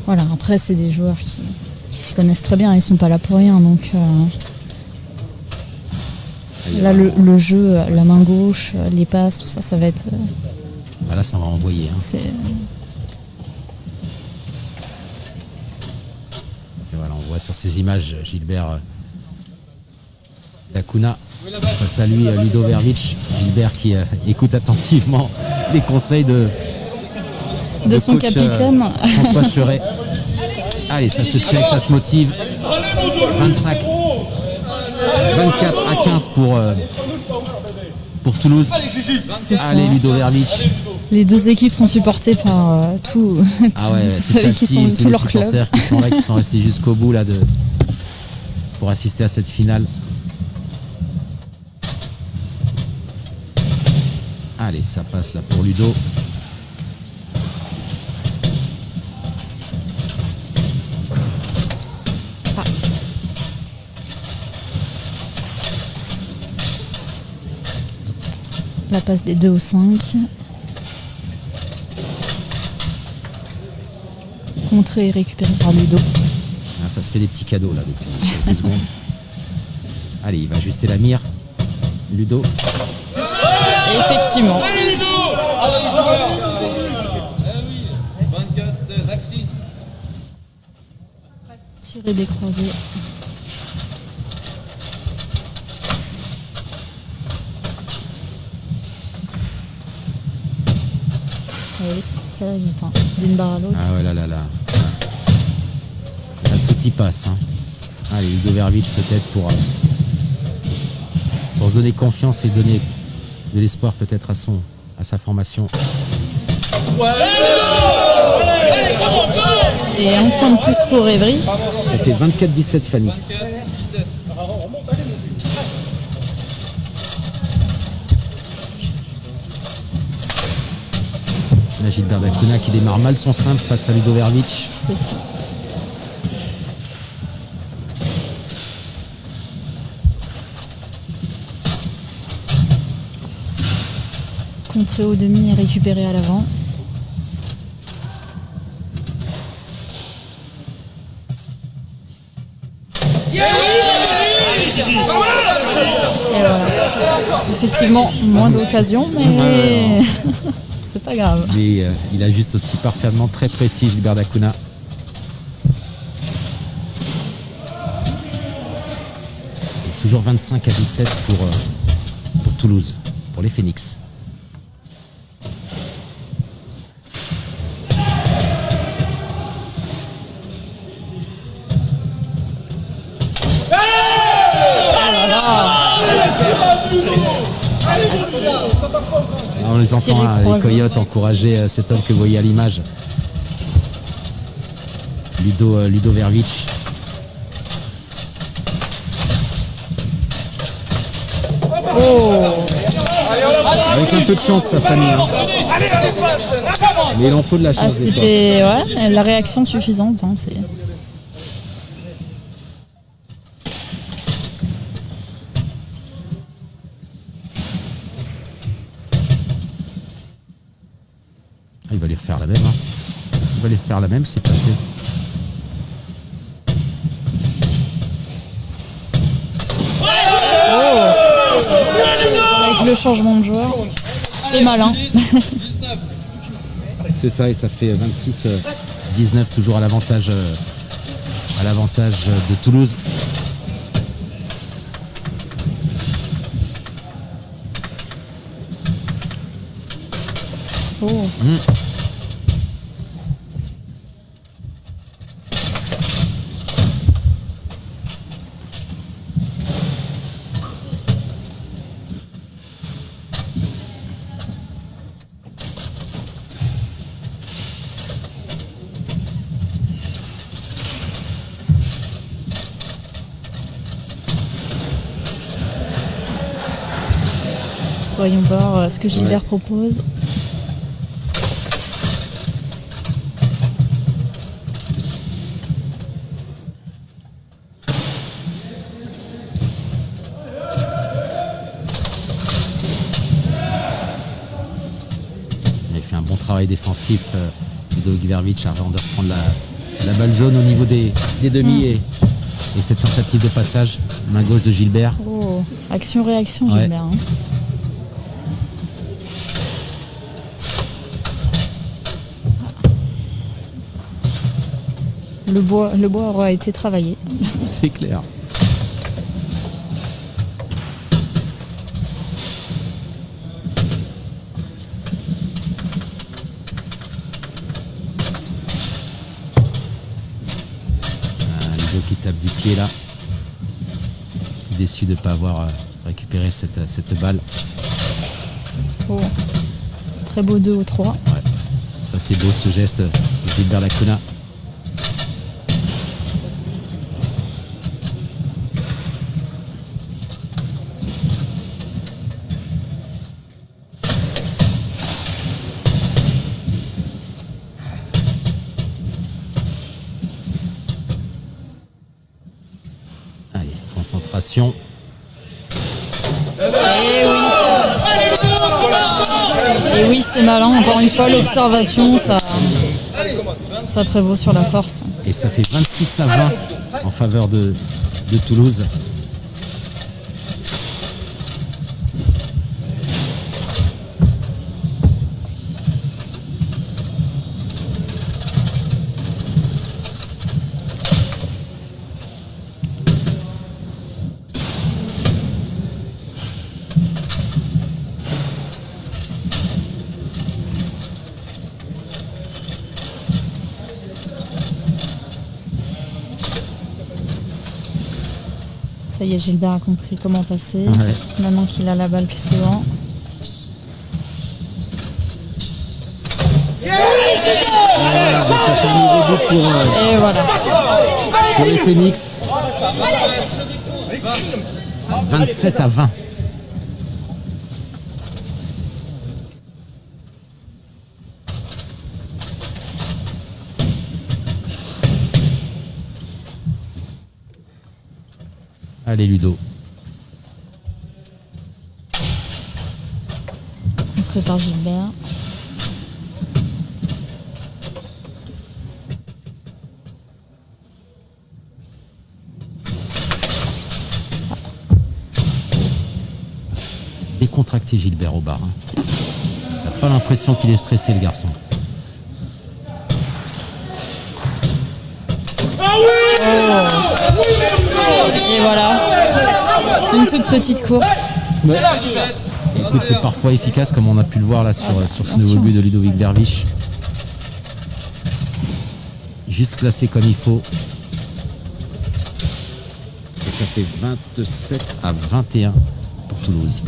voilà. Après, c'est des joueurs qui s'y connaissent très bien. Ils sont pas là pour rien. Donc là, le jeu, la main gauche, les passes, tout ça, ça va être... Là, ça va envoyer. Hein. Et voilà, on voit sur ces images Gilbert Dacuna. Face à lui, Ludo Vervic. Gilbert qui écoute attentivement les conseils de son coach, capitaine. François Cheret. Allez, ça se check, ça se motive. 24 à 15 pour Toulouse. Allez, Ludo Vervic. Les deux équipes sont supportées par tous ceux qui sont tous leurs clubs. Qui sont là, qui sont restés jusqu'au bout là, pour assister à cette finale. Allez, ça passe là pour Ludo. La passe des 2 au 5. Contré et récupéré par Ludo. Ça se fait des petits cadeaux là depuis quelques secondes. Allez, il va ajuster la mire. Ludo. Et effectivement. 24-16, Axis. Tiré des croisés. Oui, ça va vite, hein. D'une barre à l'autre. Ah ouais, là. Là, tout y passe. Hein. Allez, Ludo Vervic peut-être pour se donner confiance et donner de l'espoir peut-être à sa formation. Et un point de plus pour Évry. Ça fait 24-17, Fanny. Là, Gilbert Dacuna qui démarre mal son simple face à Ludo Vervic. C'est ça. Contré au demi et récupéré à l'avant. Et voilà. Effectivement, moins d'occasions, mais c'est pas grave. Mais il ajuste aussi parfaitement, très précis, Gilbert Dacuna. Et toujours 25 à 17 pour Toulouse, pour les Phoenix. On les entend, les coyotes, encourager cet homme que vous voyez à l'image. Ludo Vervic. Avec un peu de chance, sa famille. Hein. Mais il en faut de la chance. C'était la réaction suffisante. Hein, il va les refaire la même. Hein. Il va les refaire la même, c'est passé. Avec le changement de joueur, c'est malin. C'est ça, et ça fait 26-19, toujours à l'avantage de Toulouse. Oh. Voyons voir ce que Gilbert propose. Il fait un bon travail défensif, Ludovic Verbic, avant de reprendre la balle jaune au niveau des demi et cette tentative de passage, main gauche de Gilbert. Oh, action-réaction Ouais. Gilbert. Hein. Le bois aura été travaillé. C'est clair. Ludo qui tape du pied là. Déçu de ne pas avoir récupéré cette balle. Oh. Très beau 2 au 3. Ouais. Ça c'est beau ce geste de Gilbert Lacuna. Allez, concentration. Et oui, c'est malin. Encore une fois, l'observation, ça prévaut sur la force. Et ça fait 26-20 en faveur de Toulouse. Ça y est, Gilbert a compris comment passer. Ouais. Maintenant qu'il a la balle plus souvent. Voilà, donc ça fait un nouveau but Et voilà. pour les Phoenix. 27-20. Allez Ludo. On se prépare Gilbert. Décontracté Gilbert au bar. Hein. T'as pas l'impression qu'il est stressé le garçon. Et voilà. Une toute petite course. Écoute, c'est parfois efficace comme on a pu le voir là sur ce Bien nouveau sûr. but de Ludovic Verbic. Juste placé comme il faut. Et ça fait 27-21 pour Toulouse.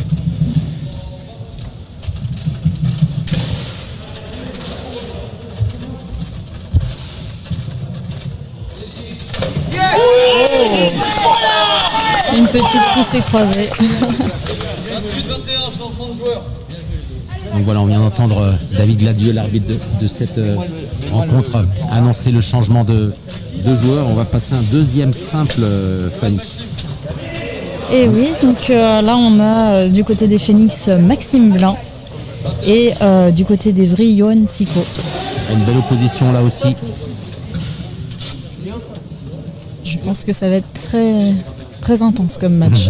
Une petite poussée croisée. 28-21, changement de joueur. Donc voilà, on vient d'entendre David Gladieux, l'arbitre de cette rencontre, annoncer le changement de joueur. On va passer un deuxième simple, Fanny. Et oui, donc là on a du côté des Phoenix Maxime Blin et du côté d'Evry Yohan Siko. Une belle opposition là aussi. Je pense que ça va être très très intense comme match.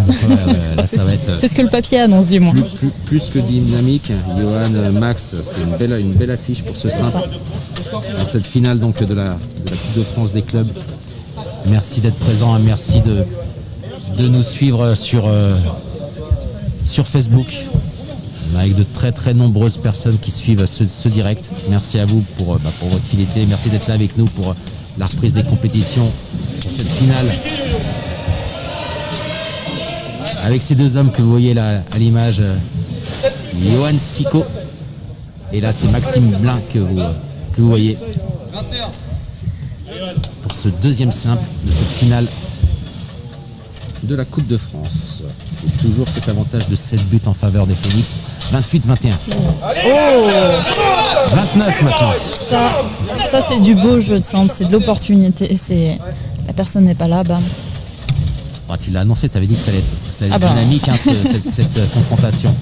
Là, ça va être C'est ce que le papier annonce du moins. plus que dynamique. Johan, Max, c'est une belle affiche pour ce simple. Dans cette finale donc de la Coupe de France des clubs. Merci d'être présent, hein. Merci de nous suivre sur Facebook. Avec de très très nombreuses personnes qui suivent ce direct. Merci à vous pour votre fidélité. Merci d'être là avec nous pour la reprise des compétitions pour cette finale. Avec ces deux hommes que vous voyez là à l'image, Johan Sicot. Et là c'est Maxime Blin que vous voyez. Pour ce deuxième simple de cette finale de la Coupe de France. Et toujours cet avantage de 7 buts en faveur des Phoenix. 28-21. Oh 29 maintenant. Ça c'est du beau jeu de simple, c'est de l'opportunité. La personne n'est pas là, bam. Tu l'as annoncé, tu avais dit que ça allait être dynamique, hein, cette confrontation.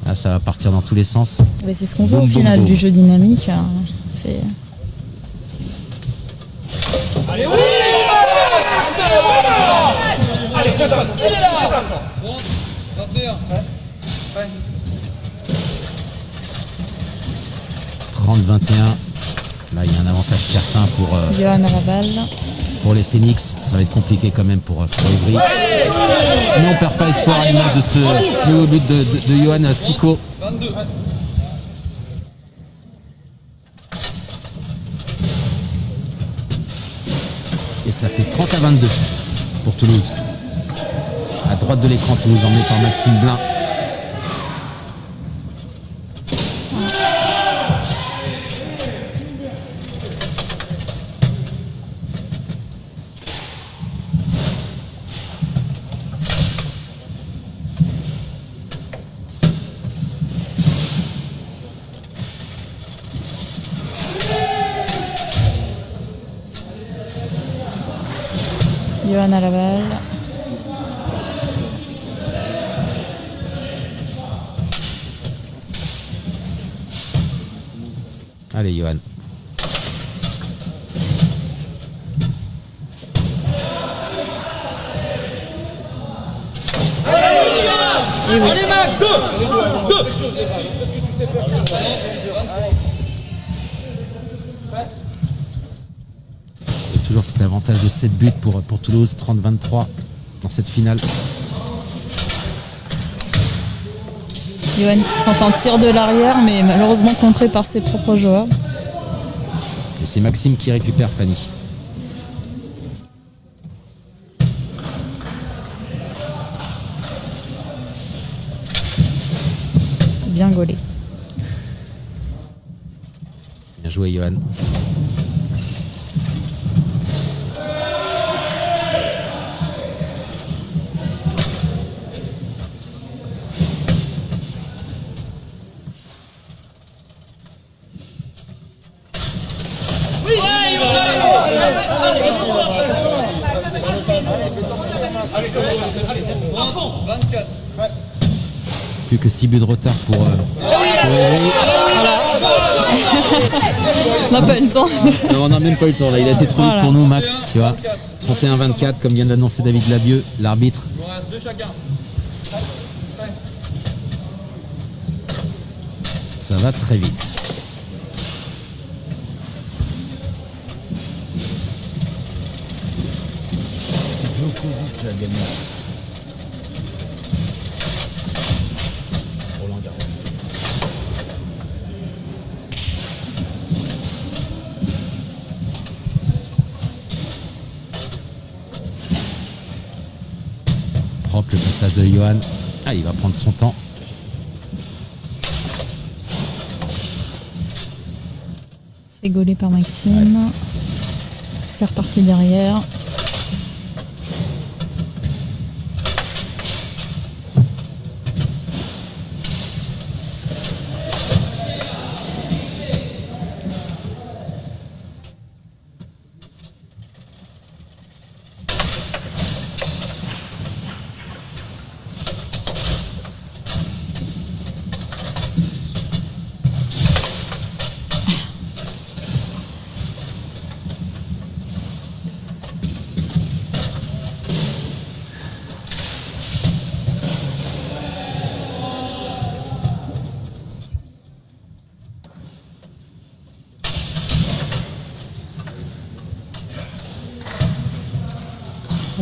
Là, ça va partir dans tous les sens. Mais c'est ce qu'on veut Boum, au boum, final boum. du jeu dynamique. Hein. C'est... Allez, oui! Allez, il est là! 21. 30-21. Là, il y a un avantage certain Johan à la balle. pour les Phoenix. Ça va être compliqué quand même pour Ivry. Mais on perd pas espoir à l'image de ce nouveau but de Johan Sicot. 22. Et ça fait 30-22 pour Toulouse. À droite de l'écran, Toulouse emmené par Maxime Blin. Johan à la balle. Allez, Johan. Allez, Max, 2. Et toujours cet avantage de 7 buts pour Toulouse, 30-23 dans cette finale. Johan qui tente un tir de l'arrière, mais malheureusement contré par ses propres joueurs. Et c'est Maxime qui récupère Fanny. Bien gaulé. Bien joué, Johan. Plus que 6 buts de retard pour Ivry. On n'a pas eu le temps. Non, on n'a même pas eu le temps là. Il a été trop vite Voilà. pour nous, Max, tu vois. 31-24, comme vient d'annoncer David Labieux, l'arbitre. Il en reste 2 chacun. Ça va très vite. Djokovic a gagné. Roland Garros. Propre le passage de Johan. Ah, il va prendre son temps. C'est gaulé par Maxime. C'est reparti derrière.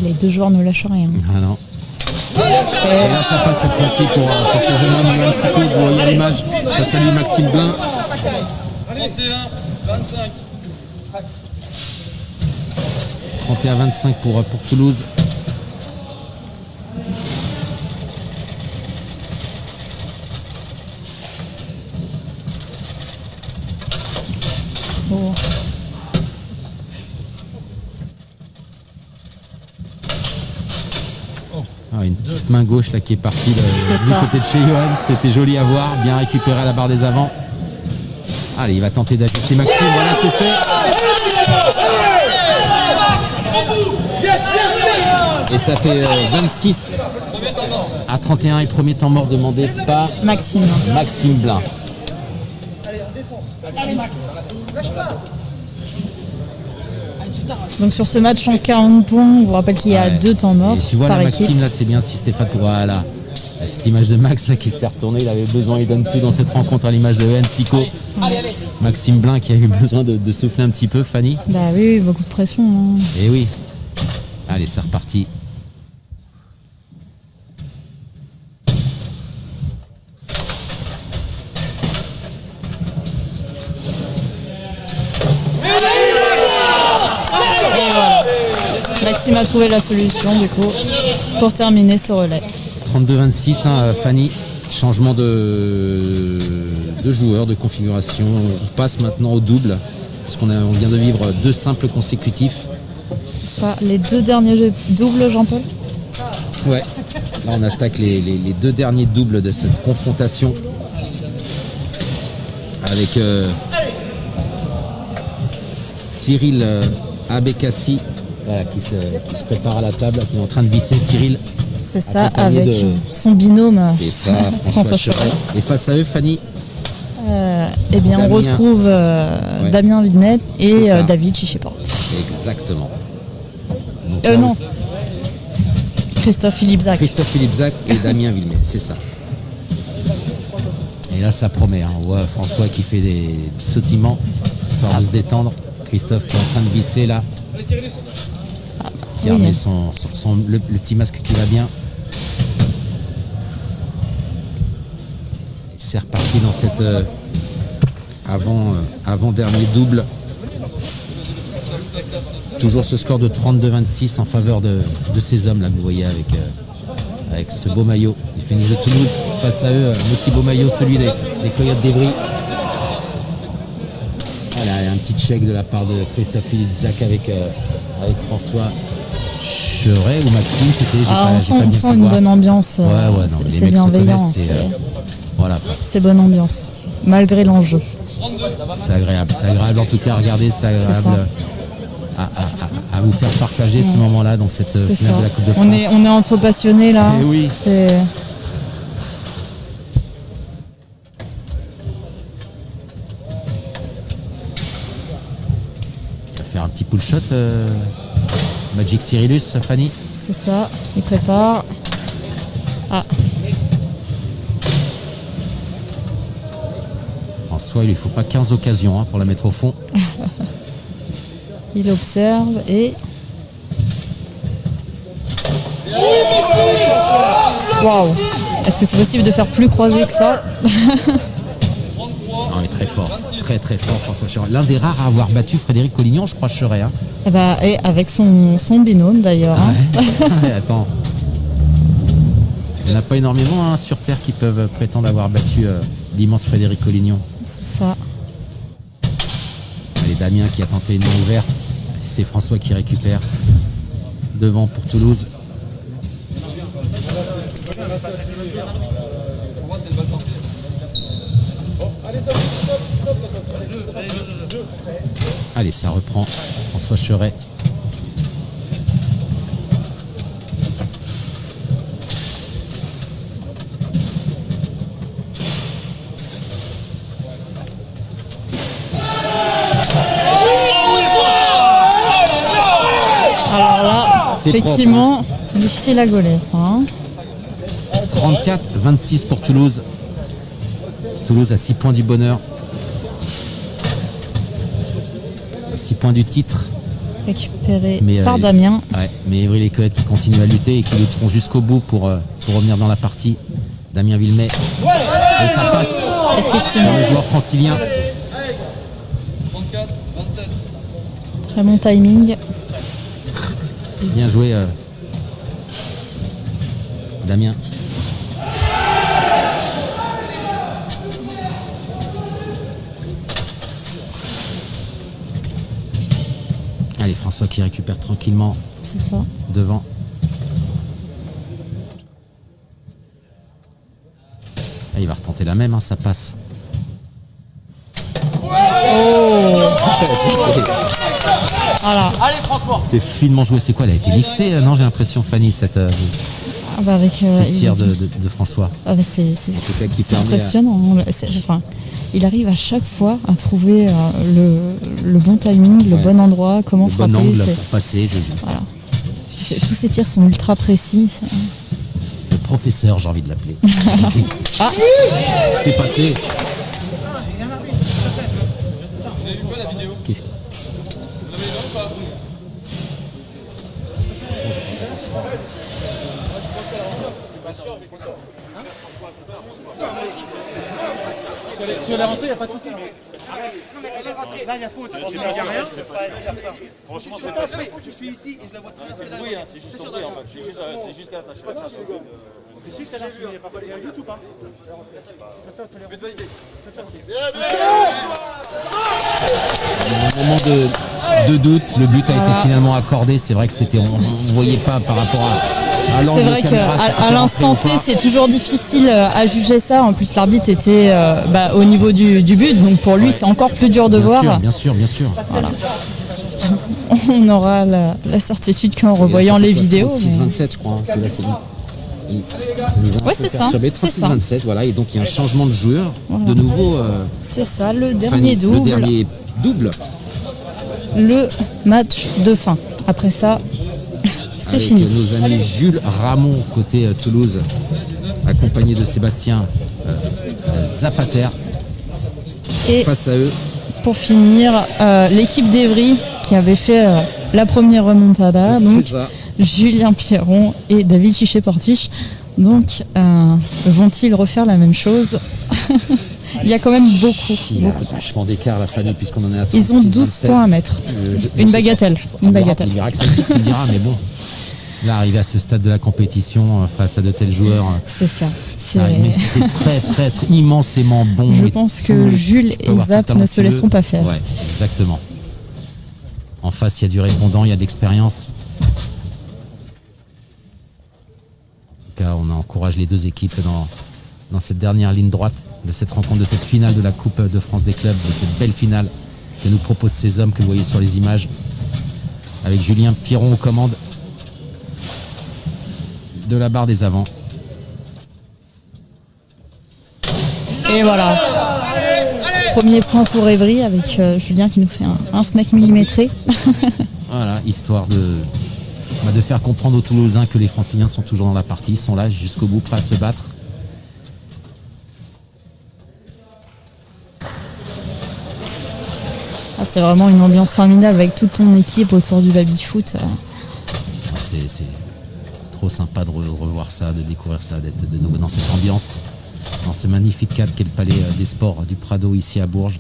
Les deux joueurs ne lâchent rien. Ah non. Et là, ça passe cette fois-ci pour ce jeune homme, Yohan Siko. Vous voyez à l'image. Ça salue Maxime Blin. 31-25 pour Toulouse. Oh. Ah, une petite main gauche là qui est partie C'est du ça. côté de chez Yohan. C'était joli à voir. Bien récupéré à la barre des avants. Allez, il va tenter d'ajuster Maxime. Voilà, c'est fait. Et ça fait 26 à 31 et premier temps mort demandé par Maxime. Maxime Blin. Donc sur ce match en 40 points, on vous rappelle qu'il y a Ouais. 2 temps morts Et tu vois par là, équipe. Maxime, là c'est bien si Stéphane. Voilà. Cette image de Max là qui s'est retourné, il avait besoin, il donne tout dans cette rencontre à l'image de Yohan Siko. Maxime Blin qui a eu besoin de souffler un petit peu, Fanny. Bah oui, beaucoup de pression. Hein. Et oui. Allez, c'est reparti. Et voilà. Maxime a trouvé la solution du coup pour terminer ce relais. 32-26, hein, Fanny. Changement de joueur, de configuration. On repasse maintenant au double. Parce on vient de vivre 2 simples consécutifs. Ça, les 2 derniers doubles, Jean-Paul. Ouais. Là, on attaque les 2 derniers doubles de cette confrontation. Avec Cyril Abekassi, voilà, qui se prépare à la table, qui est en train de visser. Cyril, C'est ça, accompagné avec de- son binôme. c'est ça, François François Cheret. Et face à eux, Fanny, Eh bien, on Damien. retrouve Ouais. Damien Villemette C'est et ça. David Chicheporte. exactement. Donc là, Non, aussi, Christophe Philippe-Zac. Christophe Philippe Zac et Damien Villemette, c'est ça. Et là, ça promet. Hein. On voit François qui fait des sautillements, histoire de se détendre. Christophe qui est en train de visser là. Qui oui. remet le petit masque qui va bien. C'est reparti dans cette avant-dernier double. Toujours ce score de 32-26 en faveur de ces hommes là que vous voyez avec ce beau maillot. Les Phoenix de Toulouse face à eux, un aussi beau maillot, celui des Coyotes d'Evry. Voilà, un petit check de la part de Christophe Philippe-Zac avec François Cheret ou Maxime, c'était. Ah, on j'ai pas sent bien pu une voir. bonne ambiance. Ouais, non, les C'est mecs se bienveillant. connaissent, voilà, quoi. C'est bonne ambiance, malgré l'enjeu. C'est agréable en tout cas à regarder, c'est agréable ça. à vous faire partager ce moment-là, donc cette C'est finale ça. de la Coupe de France. On est entre passionnés là. Eh oui. C'est On va faire un petit pull shot, Magic Cyrillus, Fanny. c'est ça. Il prépare. Ah, François, il lui faut pas 15 occasions hein, pour la mettre au fond. il observe et. Waouh! Est-ce que c'est possible de faire plus croisé que ça? Non, il est très fort, très fort François Cheret. L'un des rares à avoir battu Frédéric Collignon, je crois, Cheret. Hein. Et avec son binôme d'ailleurs. Hein. Ouais, attends. Il n'y en a pas énormément hein, sur Terre qui peuvent prétendre avoir battu l'immense Frédéric Collignon. C'est ça. Allez, Damien qui a tenté une main ouverte. C'est François qui récupère devant pour Toulouse. Allez, ça reprend. François Cheret. Alors là, C'est effectivement, difficile à gauler ça. Hein. 34-26 pour Toulouse. Toulouse à 6 points du bonheur. 6 points du titre. Récupéré Mais, par Damien. Ouais, mais Évry les Coët qui continuent à lutter et qui lutteront jusqu'au bout pour revenir dans la partie. Damien Villemay. Et ça passe pour Effectivement. le joueur francilien. Très bon timing. Bien joué, Damien. Allez, François qui récupère tranquillement C'est ça. devant. Ah, il va retenter la même, hein, ça passe. Voilà. C'est finement joué. C'est quoi? Elle a été liftée? Non, j'ai l'impression, Fanny, cette Ah bah avec, ce tir de François. ah bah c'est tout cas qui c'est permet à- impressionnant. Enfin, il arrive à chaque fois à trouver le bon timing, le Ouais. bon endroit, comment Le frapper. bon angle c'est- pour passer. Voilà. Tous ces tirs sont ultra précis. Le professeur, j'ai envie de l'appeler. Ah, C'est passé. Qu'est-ce- Sur la rentrée, il n'y a pas de souci. Non, mais elle est rentrée. Là, il y a faute. Il n'y a rien. Franchement, c'est pas. Je suis ici et je la vois traverser là. Oui, c'est juste tombé en fait. C'est juste qu'elle a tâché. C'est juste qu'elle a tâché. Il n'y a pas de but ou pas? Au moment de doute, le but a été finalement accordé. C'est vrai que c'était, on ne voyait pas par rapport à l'angle c'est de vrai caméra, si c'était qu'à l'instant rentré T, ou pas. c'est toujours difficile à juger ça. En plus, l'arbitre était au niveau du but, donc pour lui, c'est encore plus dur de Bien voir. sûr, bien sûr, bien sûr. On aura la certitude qu'en revoyant les vidéos. 6-27, je crois. Hein, parce que là, c'est ça nous a un Ouais, peu c'est ça, perturbé. c'est ça. 36-27, voilà. Et donc, il y a un changement de joueur. Voilà. De nouveau, C'est ça, le dernier Fanny, double, le dernier double. le match de fin. Après ça, c'est Avec fini. nos amis Jules Ramon, côté Toulouse, accompagné de Sébastien Zapater. Et Face à eux, pour finir, l'équipe d'Evry qui avait fait la première remontada, donc c'est ça. Julien Pierron et David Tichet-Portiche. Donc, vont-ils refaire la même chose? Il y a quand même beaucoup. Il y a vachement d'écart, la Fanny, puisqu'on en est à 36, Ils ont 12 27. points à mettre. Je Une sais bagatelle. pas. Une bagatelle. Il verra que ça existe, tu me diras, mais bon. Là, arrivé à ce stade de la compétition, face à de tels joueurs, C'est ça. même si c'était très, immensément bon. Je et pense tout que le- Jules tu peux avoir et Zap tout le talent ne que se tu veux. laisseront pas faire. Ouais, exactement. En face, il y a du répondant, il y a de l'expérience. En tout cas, on encourage les deux équipes dans cette dernière ligne droite de cette rencontre, de cette finale de la Coupe de France des clubs, de cette belle finale que nous proposent ces hommes que vous voyez sur les images, avec Julien Pierron aux commandes de la barre des avants. Et voilà. Premier point pour Évry avec Julien qui nous fait un snack millimétré. Voilà, histoire de faire comprendre aux Toulousains que les Franciliens sont toujours dans la partie, ils sont là jusqu'au bout, prêts à se battre. Ah, c'est vraiment une ambiance formidable avec toute ton équipe autour du baby-foot. C'est trop sympa de revoir ça, de découvrir ça, d'être de nouveau dans cette ambiance, dans ce magnifique cadre qu'est le Palais des Sports du Prado ici à Bourges.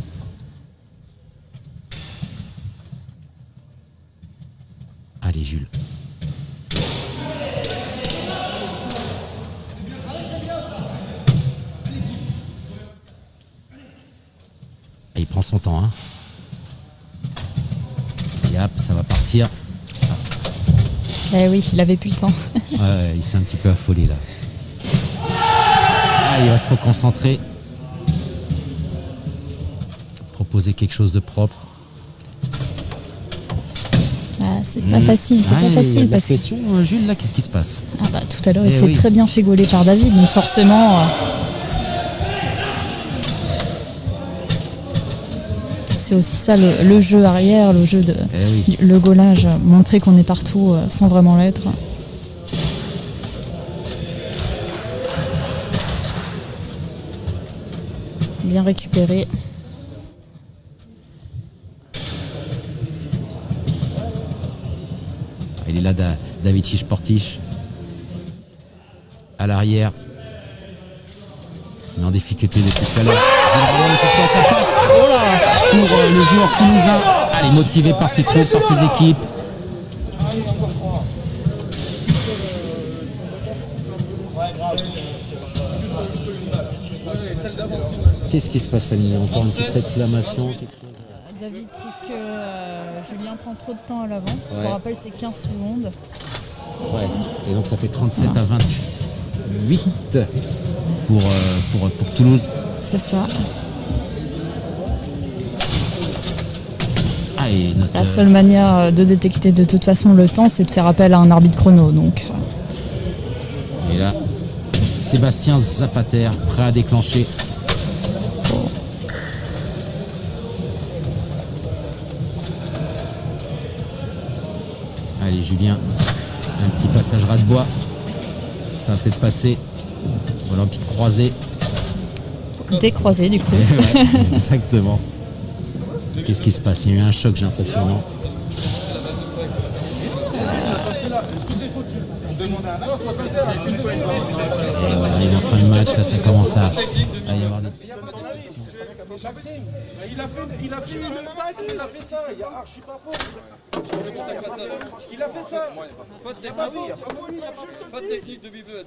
Allez Jules. Et il prend son temps, hein. Et hop, ça va partir. Eh oui, il avait plus le temps. Ouais, il s'est un petit peu affolé là. Ah, il va se reconcentrer. Proposer quelque chose de propre. Ah, c'est pas facile, c'est Ah, pas il y a facile de la parce que pression, Jules, là, qu'est-ce qui se passe? ah bah, tout à l'heure il Eh s'est oui. très bien fait gauler par David, donc forcément c'est aussi ça le jeu arrière, le jeu de Eh oui. le gaulage, montrer qu'on est partout sans vraiment l'être. Bien récupéré. est là, David Chiche-Portiche. À l'arrière. Il est en difficulté depuis tout à l'heure. Cette fois, ça passe. Oh là, pour le joueur toulousain. Allez, motivé par ses troupes, par ses équipes. Qu'est-ce qui se passe, Fanny? Encore une petite réclamation, quelque chose? David trouve que Julien prend trop de temps à l'avant. Je Ouais. vous rappelle, c'est 15 secondes. Ouais. Et donc ça fait 37 à 28 pour Toulouse. C'est ça. Ah, et notre, La seule manière de détecter de toute façon le temps, c'est de faire appel à un arbitre chrono. Donc, et là, Sébastien Zapater, prêt à déclencher. Allez, Julien, un petit passage ras de bois. Ça va peut-être passer. Voilà, une petite croisée. décroisé du coup. Ouais, exactement. Qu'est-ce qui se passe? Il y a eu un choc, j'ai l'impression, non? Et voilà, il est en fin de match, là ça commence à y avoir des... Il a fait une taille, il a fait ça, il y a archi pas faux. Il a fait ça. Faute technique, faute technique de Bibeux.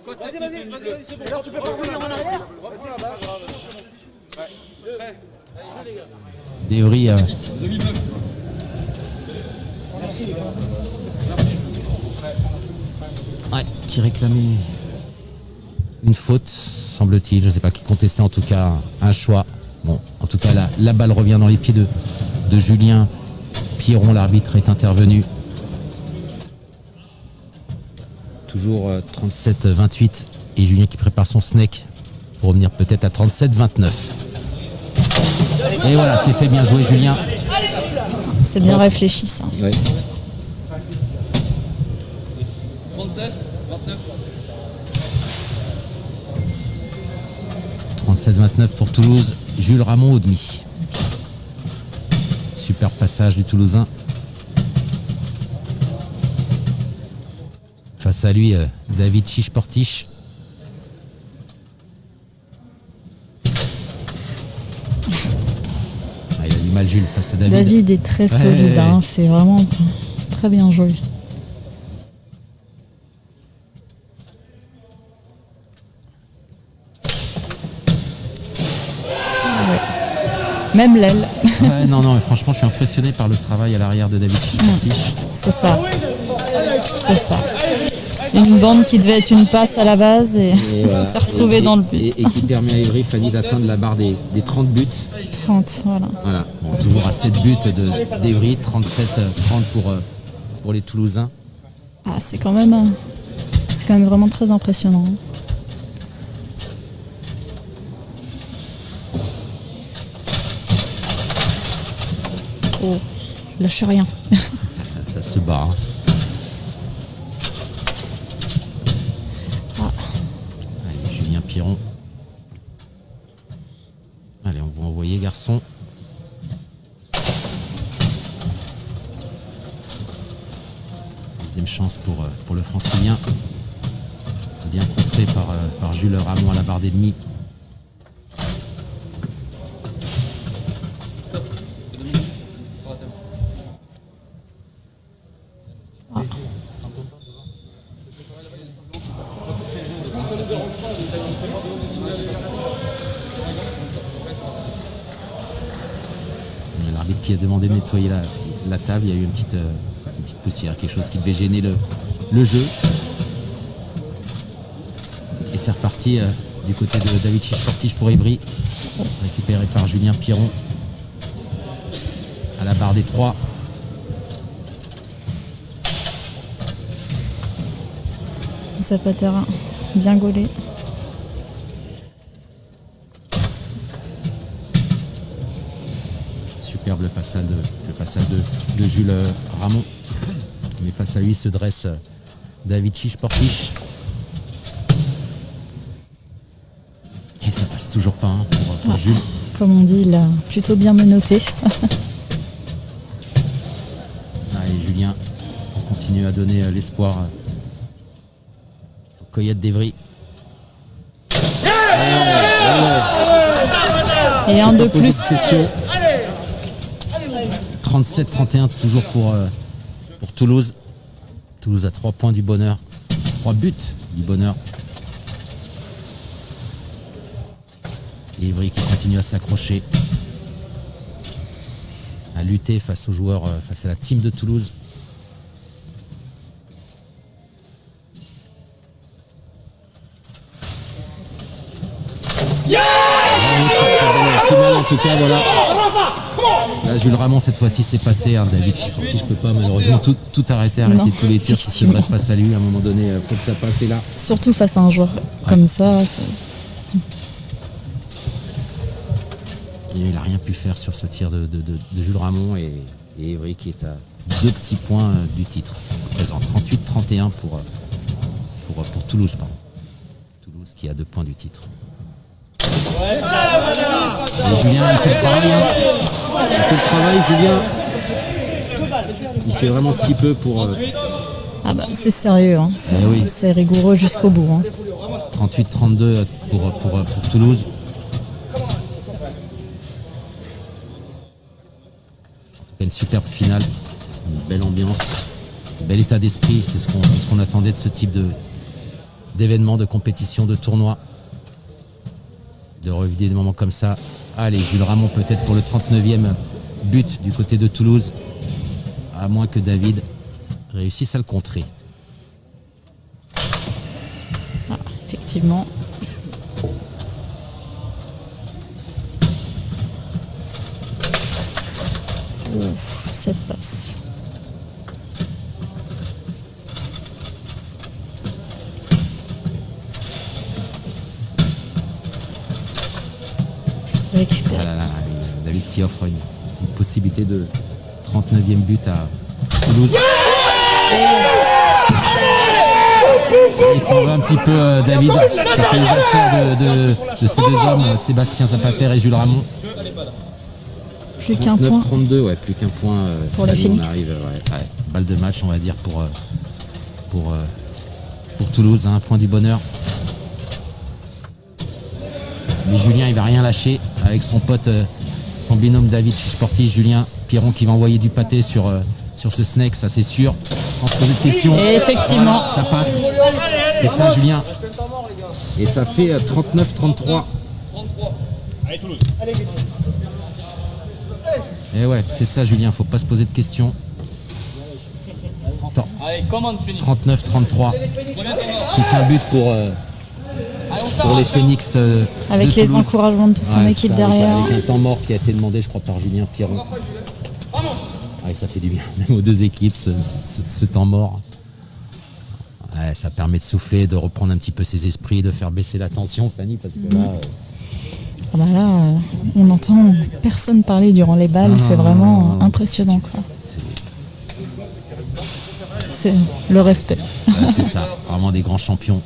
Faute technique de Bibeux. C'est bon. Alors tu peux pas revenir en arrière. Dévry, ouais, qui réclamait une faute, semble-t-il. Je ne sais pas qui contestait, en tout cas un choix. Bon, en tout cas, la balle revient dans les pieds de Julien Piron. L'arbitre est intervenu. Toujours 37-28. Et Julien qui prépare son snake pour revenir peut-être à 37-29. Et voilà, c'est fait, bien joué Julien. C'est bien réfléchi ça. Ouais. 37, 29. 37-29 pour Toulouse. Jules Ramon au demi. Super passage du Toulousain. Face à lui, David Chiche-Portiche. Ah, il a du mal, Jules, face à David. David est très solide, Ouais. hein, c'est vraiment très bien joué. Même l'aile, Ouais, non, mais franchement, je suis impressionné par le travail à l'arrière de David Chiche-Portiche. c'est ça. C'est ça. Une bande qui devait être une passe à la base et s'est retrouvée dans le but. Et qui permet à Évry, Fanny, d'atteindre la barre des 30 buts. 30, voilà. Voilà, bon, toujours à 7 buts d'Evry, 37-30 pour les Toulousains. Ah, c'est quand même vraiment très impressionnant. Oh, lâche rien. Ça se bat. Hein. Allez, Julien Piron. Allez, on va envoyer garçon. Deuxième chance pour le francilien. Bien contré par Jules Ramon à la barre des demi. L'arbitre qui a demandé de nettoyer la table, il y a eu une petite poussière, quelque chose qui devait gêner le jeu. Et c'est reparti du côté de David Chiche-Portiche pour Évry, récupéré par Julien Piron à la barre des 3. Zapatera, bien gaulé. Superbe le passage de Jules Ramon. Mais face à lui se dresse David Chiche-Portiche. Et ça passe toujours pas hein, pour Jules. Comme on dit, il a plutôt bien menotté. Allez Julien, on continue continue à donner l'espoir aux Coyotes d'Evry. Et un de Pas posé plus. question. 37-31 toujours pour Toulouse. Toulouse a 3 points du bonheur. 3 buts du bonheur. Et Evry qui continue à s'accrocher. À lutter face aux joueurs, face à la team de Toulouse. La finale en tout cas, voilà. Là, Jules Ramon, cette fois-ci, c'est passé. Hein. David, pour qui je peux pas malheureusement tout arrêter, arrêter Non, tous les tirs qui se effectivement. dressent face à lui. À un moment donné, il faut que ça passe. Et là, Surtout face à un joueur comme ça. il n'a rien pu faire sur ce tir de Jules Ramon et Evry qui est à 2 petits points du titre. À présent, 38-31 pour Toulouse. Pardon. Toulouse qui a 2 points du titre. Et Julien, il fait le travail. Hein. Il fait le travail, Julien. Il fait vraiment ce qu'il peut pour... Ah bah, c'est sérieux, hein. Eh oui. C'est rigoureux jusqu'au bout. Hein. 38-32 pour Toulouse. Une superbe finale, une belle ambiance, un bel état d'esprit, c'est ce qu'on attendait de ce type d'événement, de compétition, de tournoi. De revivre des moments comme ça. Allez, Jules Ramon peut-être pour le 39e but du côté de Toulouse, à moins que David réussisse à le contrer. Ah, effectivement. Ouf, cette passe. Récupère. Ah là là, David qui offre une possibilité de 39e but à Toulouse. Il s'en va un petit peu, David. Ça fait les affaires de ces 2 hommes, Sébastien Zapater et Jules Ramon. Plus qu'un point. 9-32, ouais, plus qu'un point. Pour les Fanny, Phoenix. on arrive, ouais, balle de match, on va dire, pour Toulouse, hein, un point du bonheur. Mais Julien, il va rien lâcher avec son pote, son binôme David Sportif. Julien Pierron qui va envoyer du pâté sur ce snake, ça c'est sûr, sans se poser de questions. Et effectivement. Voilà, ça passe. C'est ça, Julien. Et ça fait 39-33. Et ouais, c'est ça, Julien, faut pas se poser de questions. Attends, Allez, commande, Phoenix. 39-33. Plus qu'un but pour les Phoenix. Avec de les Toulouse. encouragements de toute son Ouais, équipe ça, derrière. Avec un temps mort qui a été demandé, je crois, par Julien Pierron. Ouais, ça fait du bien, même aux 2 équipes, ce temps mort. Ouais, ça permet de souffler, de reprendre un petit peu ses esprits, de faire baisser la tension, Fanny, parce que là, Ah bah là, on n'entend personne parler durant les balles, Non, c'est non, vraiment non, non, impressionnant, quoi. C'est le respect. c'est ça, vraiment des grands champions.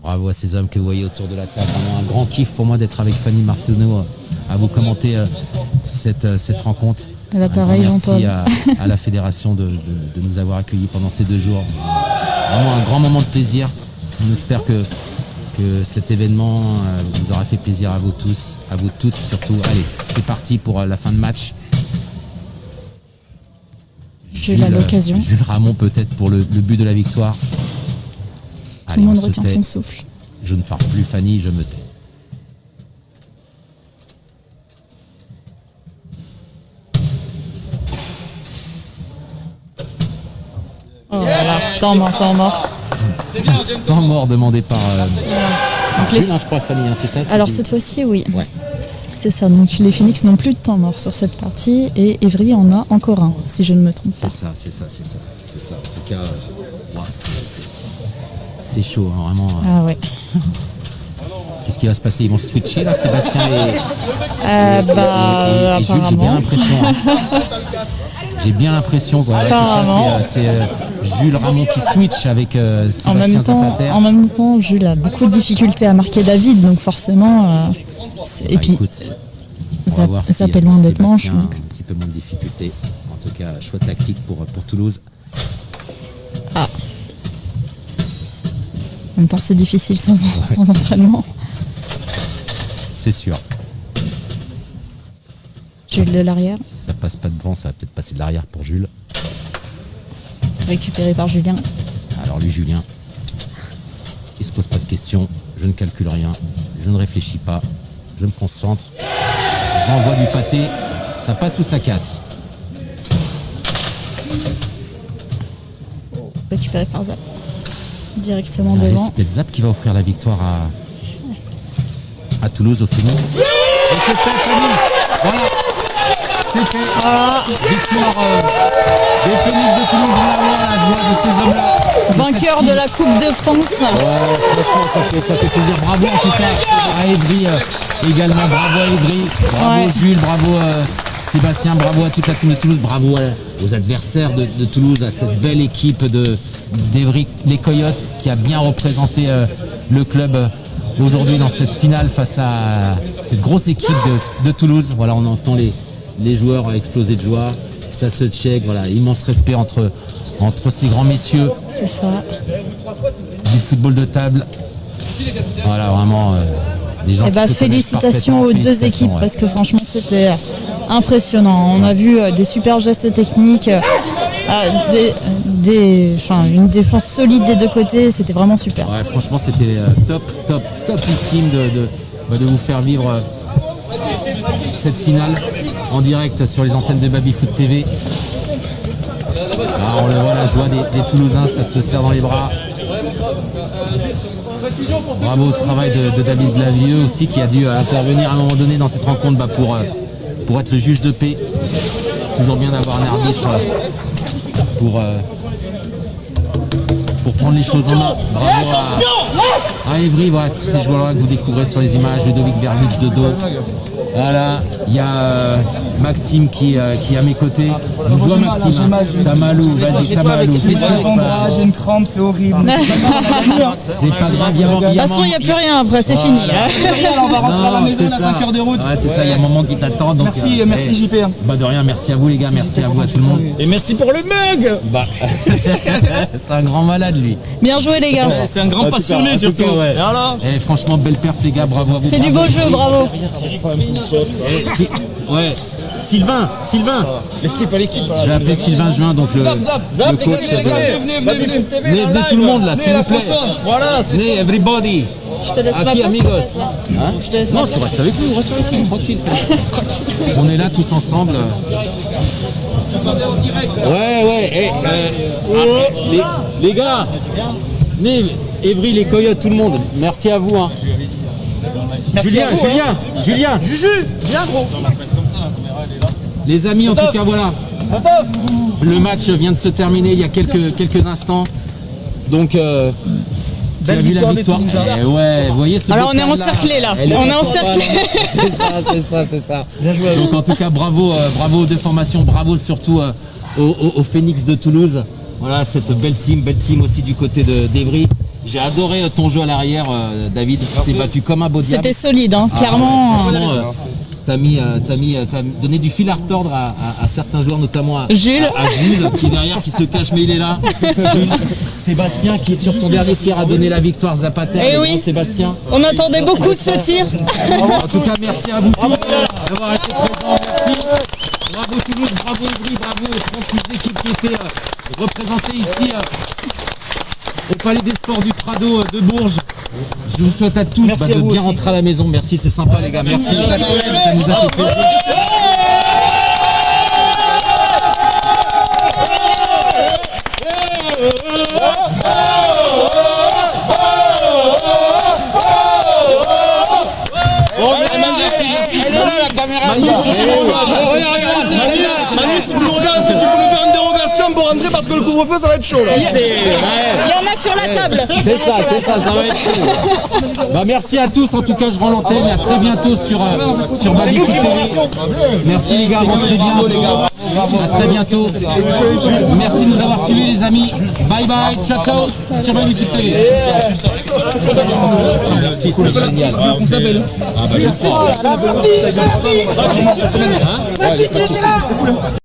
Bravo à ces hommes que vous voyez autour de la table. Vraiment un grand kiff pour moi d'être avec Fanny Martineau à vous commenter cette rencontre. Et là, pareil, Un grand merci Jean-Paul. à la fédération de nous avoir accueillis pendant ces 2 jours. Vraiment un grand moment de plaisir. On espère que cet événement vous aura fait plaisir à vous tous, à vous toutes surtout. Allez, c'est parti pour la fin de match. Jules a l'occasion. Jules Ramon peut-être pour le but de la victoire. Tout le monde retient son souffle. Je ne parle plus, Fanny, je me tais. Oh là là, temps mort, temps mort. Temps mort demandé par Donc les- Jules, hein, je crois, Fanny, hein, c'est ça Alors cette fois-ci, oui. Ouais. C'est ça, donc les Phoenix n'ont plus de temps mort sur cette partie et Evry en a encore un, si je ne me trompe pas. C'est ça. En tout cas, ouais, c'est chaud, hein, vraiment. Ah ouais. Qu'est-ce qui va se passer? Ils vont se switcher là, Sébastien et Bah, Jules, j'ai bien apparemment. l'impression. Hein. J'ai bien l'impression quoi. Ouais, c'est ça, Apparemment. c'est Jules Ramon qui switch avec Sébastien Zapater. En même temps, Jules a beaucoup de difficultés à marquer David, donc forcément. Et Bah, puis, écoute, on va voir ça si, fait loin d'être Sébastien manche. a donc. un petit peu moins de difficultés. En tout cas, choix tactique pour Toulouse. Ah. En même temps, c'est difficile sans entraînement. C'est sûr. Jules de l'arrière, Si ça passe pas devant, ça va peut-être passer de l'arrière pour Jules. récupéré par Julien. Alors lui, Julien, il se pose pas de questions. Je ne calcule rien. Je ne réfléchis pas. Je me concentre. J'envoie du pâté. Ça passe ou ça casse. Récupéré par Zap. Directement Allez, devant. c'est peut-être Zap qui va offrir la victoire à Toulouse au Phoenix. Et c'est fait, Fanny. Voilà. C'est fait. Voilà. Victoire des Phoenix de Toulouse. Voilà la joie de ces hommes-là. Vainqueur de la Coupe de France. Ouais, franchement, ça fait plaisir. Bravo en tout cas à Évry également. Bravo à Évry. Bravo Ouais. Jules. Bravo Sébastien. Bravo à toute la team de Toulouse. Bravo aux adversaires de Toulouse, à cette belle équipe d'Évry, les Coyotes, qui a bien représenté le club aujourd'hui dans cette finale face à cette grosse équipe de Toulouse. Voilà, on entend les joueurs exploser de joie. Ça se check. Voilà, immense respect entre ces grands messieurs C'est ça. du football de table. Voilà, vraiment des gens Et qui bah, se connaissent félicitations aux parfaitement. deux équipes Ouais. parce que franchement c'était impressionnant. On a vu des super gestes techniques, une défense solide des deux côtés. C'était vraiment super. Ouais, franchement, c'était topissime de vous faire vivre cette finale en direct sur les antennes de Babyfoot TV. Ah, on le voit, la joie des Toulousains, ça se serre dans les bras. Bravo au travail de David Glavieux aussi, qui a dû intervenir à un moment donné dans cette rencontre pour être le juge de paix. Toujours bien d'avoir un arbitre pour prendre les choses en main. Bravo à Évry, voilà, ces joueurs-là que vous découvrez sur les images, Ludovic Verlich de dos. Voilà, il y a Maxime qui est à mes côtés. On joue à Maxime. T'as Malou, vas-y, t'as Malou. Qu'est-ce qui se passe ? J'ai une crampe, c'est horrible. C'est pas grave, il y a De toute façon, il n'y a plus rien après, c'est fini. Là. On va rentrer à la Non, maison, c'est on a ça. 5 heures de route. Ouais, c'est ça, il y a un moment qui t'attend. donc, Merci JP. Bah de rien, merci à vous les gars, merci à vous, à tout le monde. Et merci pour le mug. Bah, c'est un grand malade lui. Bien joué les gars. C'est un grand passionné surtout. ouais. Et voilà. Et franchement, belle perf les gars, bravo à vous. C'est du beau bravo. jeu, bravo. Ouais, Sylvain. L'équipe à l'équipe. Je vais appeler Sylvain Juin, donc le coach. Venez tout le monde là, s'il vous plaît. Voilà. Venez, everybody. Je te laisse ma Aquí place. amigos. Hein? Je te laisse Non, ma tu place. restes avec nous, tranquille. On est là tous ensemble. Ouais. Les gars, venez, Évry, les Coyotes, tout le monde. Merci à vous. Hein. Julien. Juju, viens gros. Les amis, en tout cas, voilà. Le match vient de se terminer il y a quelques instants. Donc, qui a vu la victoire. Ouais, vous voyez ce Alors on est bocal-là, encerclé là. elle est On est pas encerclé. C'est ça. Bien joué. Donc en tout cas, bravo aux deux formations, bravo surtout au Phoenix de Toulouse. Voilà, cette belle team aussi du côté d'Évry. J'ai adoré ton jeu à l'arrière, David. Tu t'es battu comme un beau diable. C'était solide, hein, clairement. Franchement, t'as donné du fil à retordre à certains joueurs, notamment à Jules. à Jules, qui est derrière, qui se cache, mais il est là. Jules. Sébastien, qui sur son dernier tir a donné la victoire. Zapater, Eh le oui. grand Sébastien. On attendait beaucoup de ce tir. En tout cas, merci à vous tous d'avoir été présents. Merci. Bravo Toulouse, bravo Évry, bravo aux 38 équipes qui étaient représentées ici au Palais des Sports du Prado de Bourges. Je vous souhaite à tous de bien rentrer à la maison. Merci, c'est sympa les gars. Merci. Ça nous a fait plaisir. Manu, si tu nous regardes, est-ce que tu peux nous faire une dérogation pour rentrer parce que le couvre-feu ça va être chaud là. Il y en a sur la table. C'est ça va être chaud. Bah, merci à tous, en tout cas je rends l'antenne, à très bientôt sur Babyfoot TV. Merci les gars, rentrez bien. À très bientôt. Merci de nous avoir suivis les amis. Bye bye, ciao sur Babyfoot TV. Merci, c'est génial. Ah bah je le sais.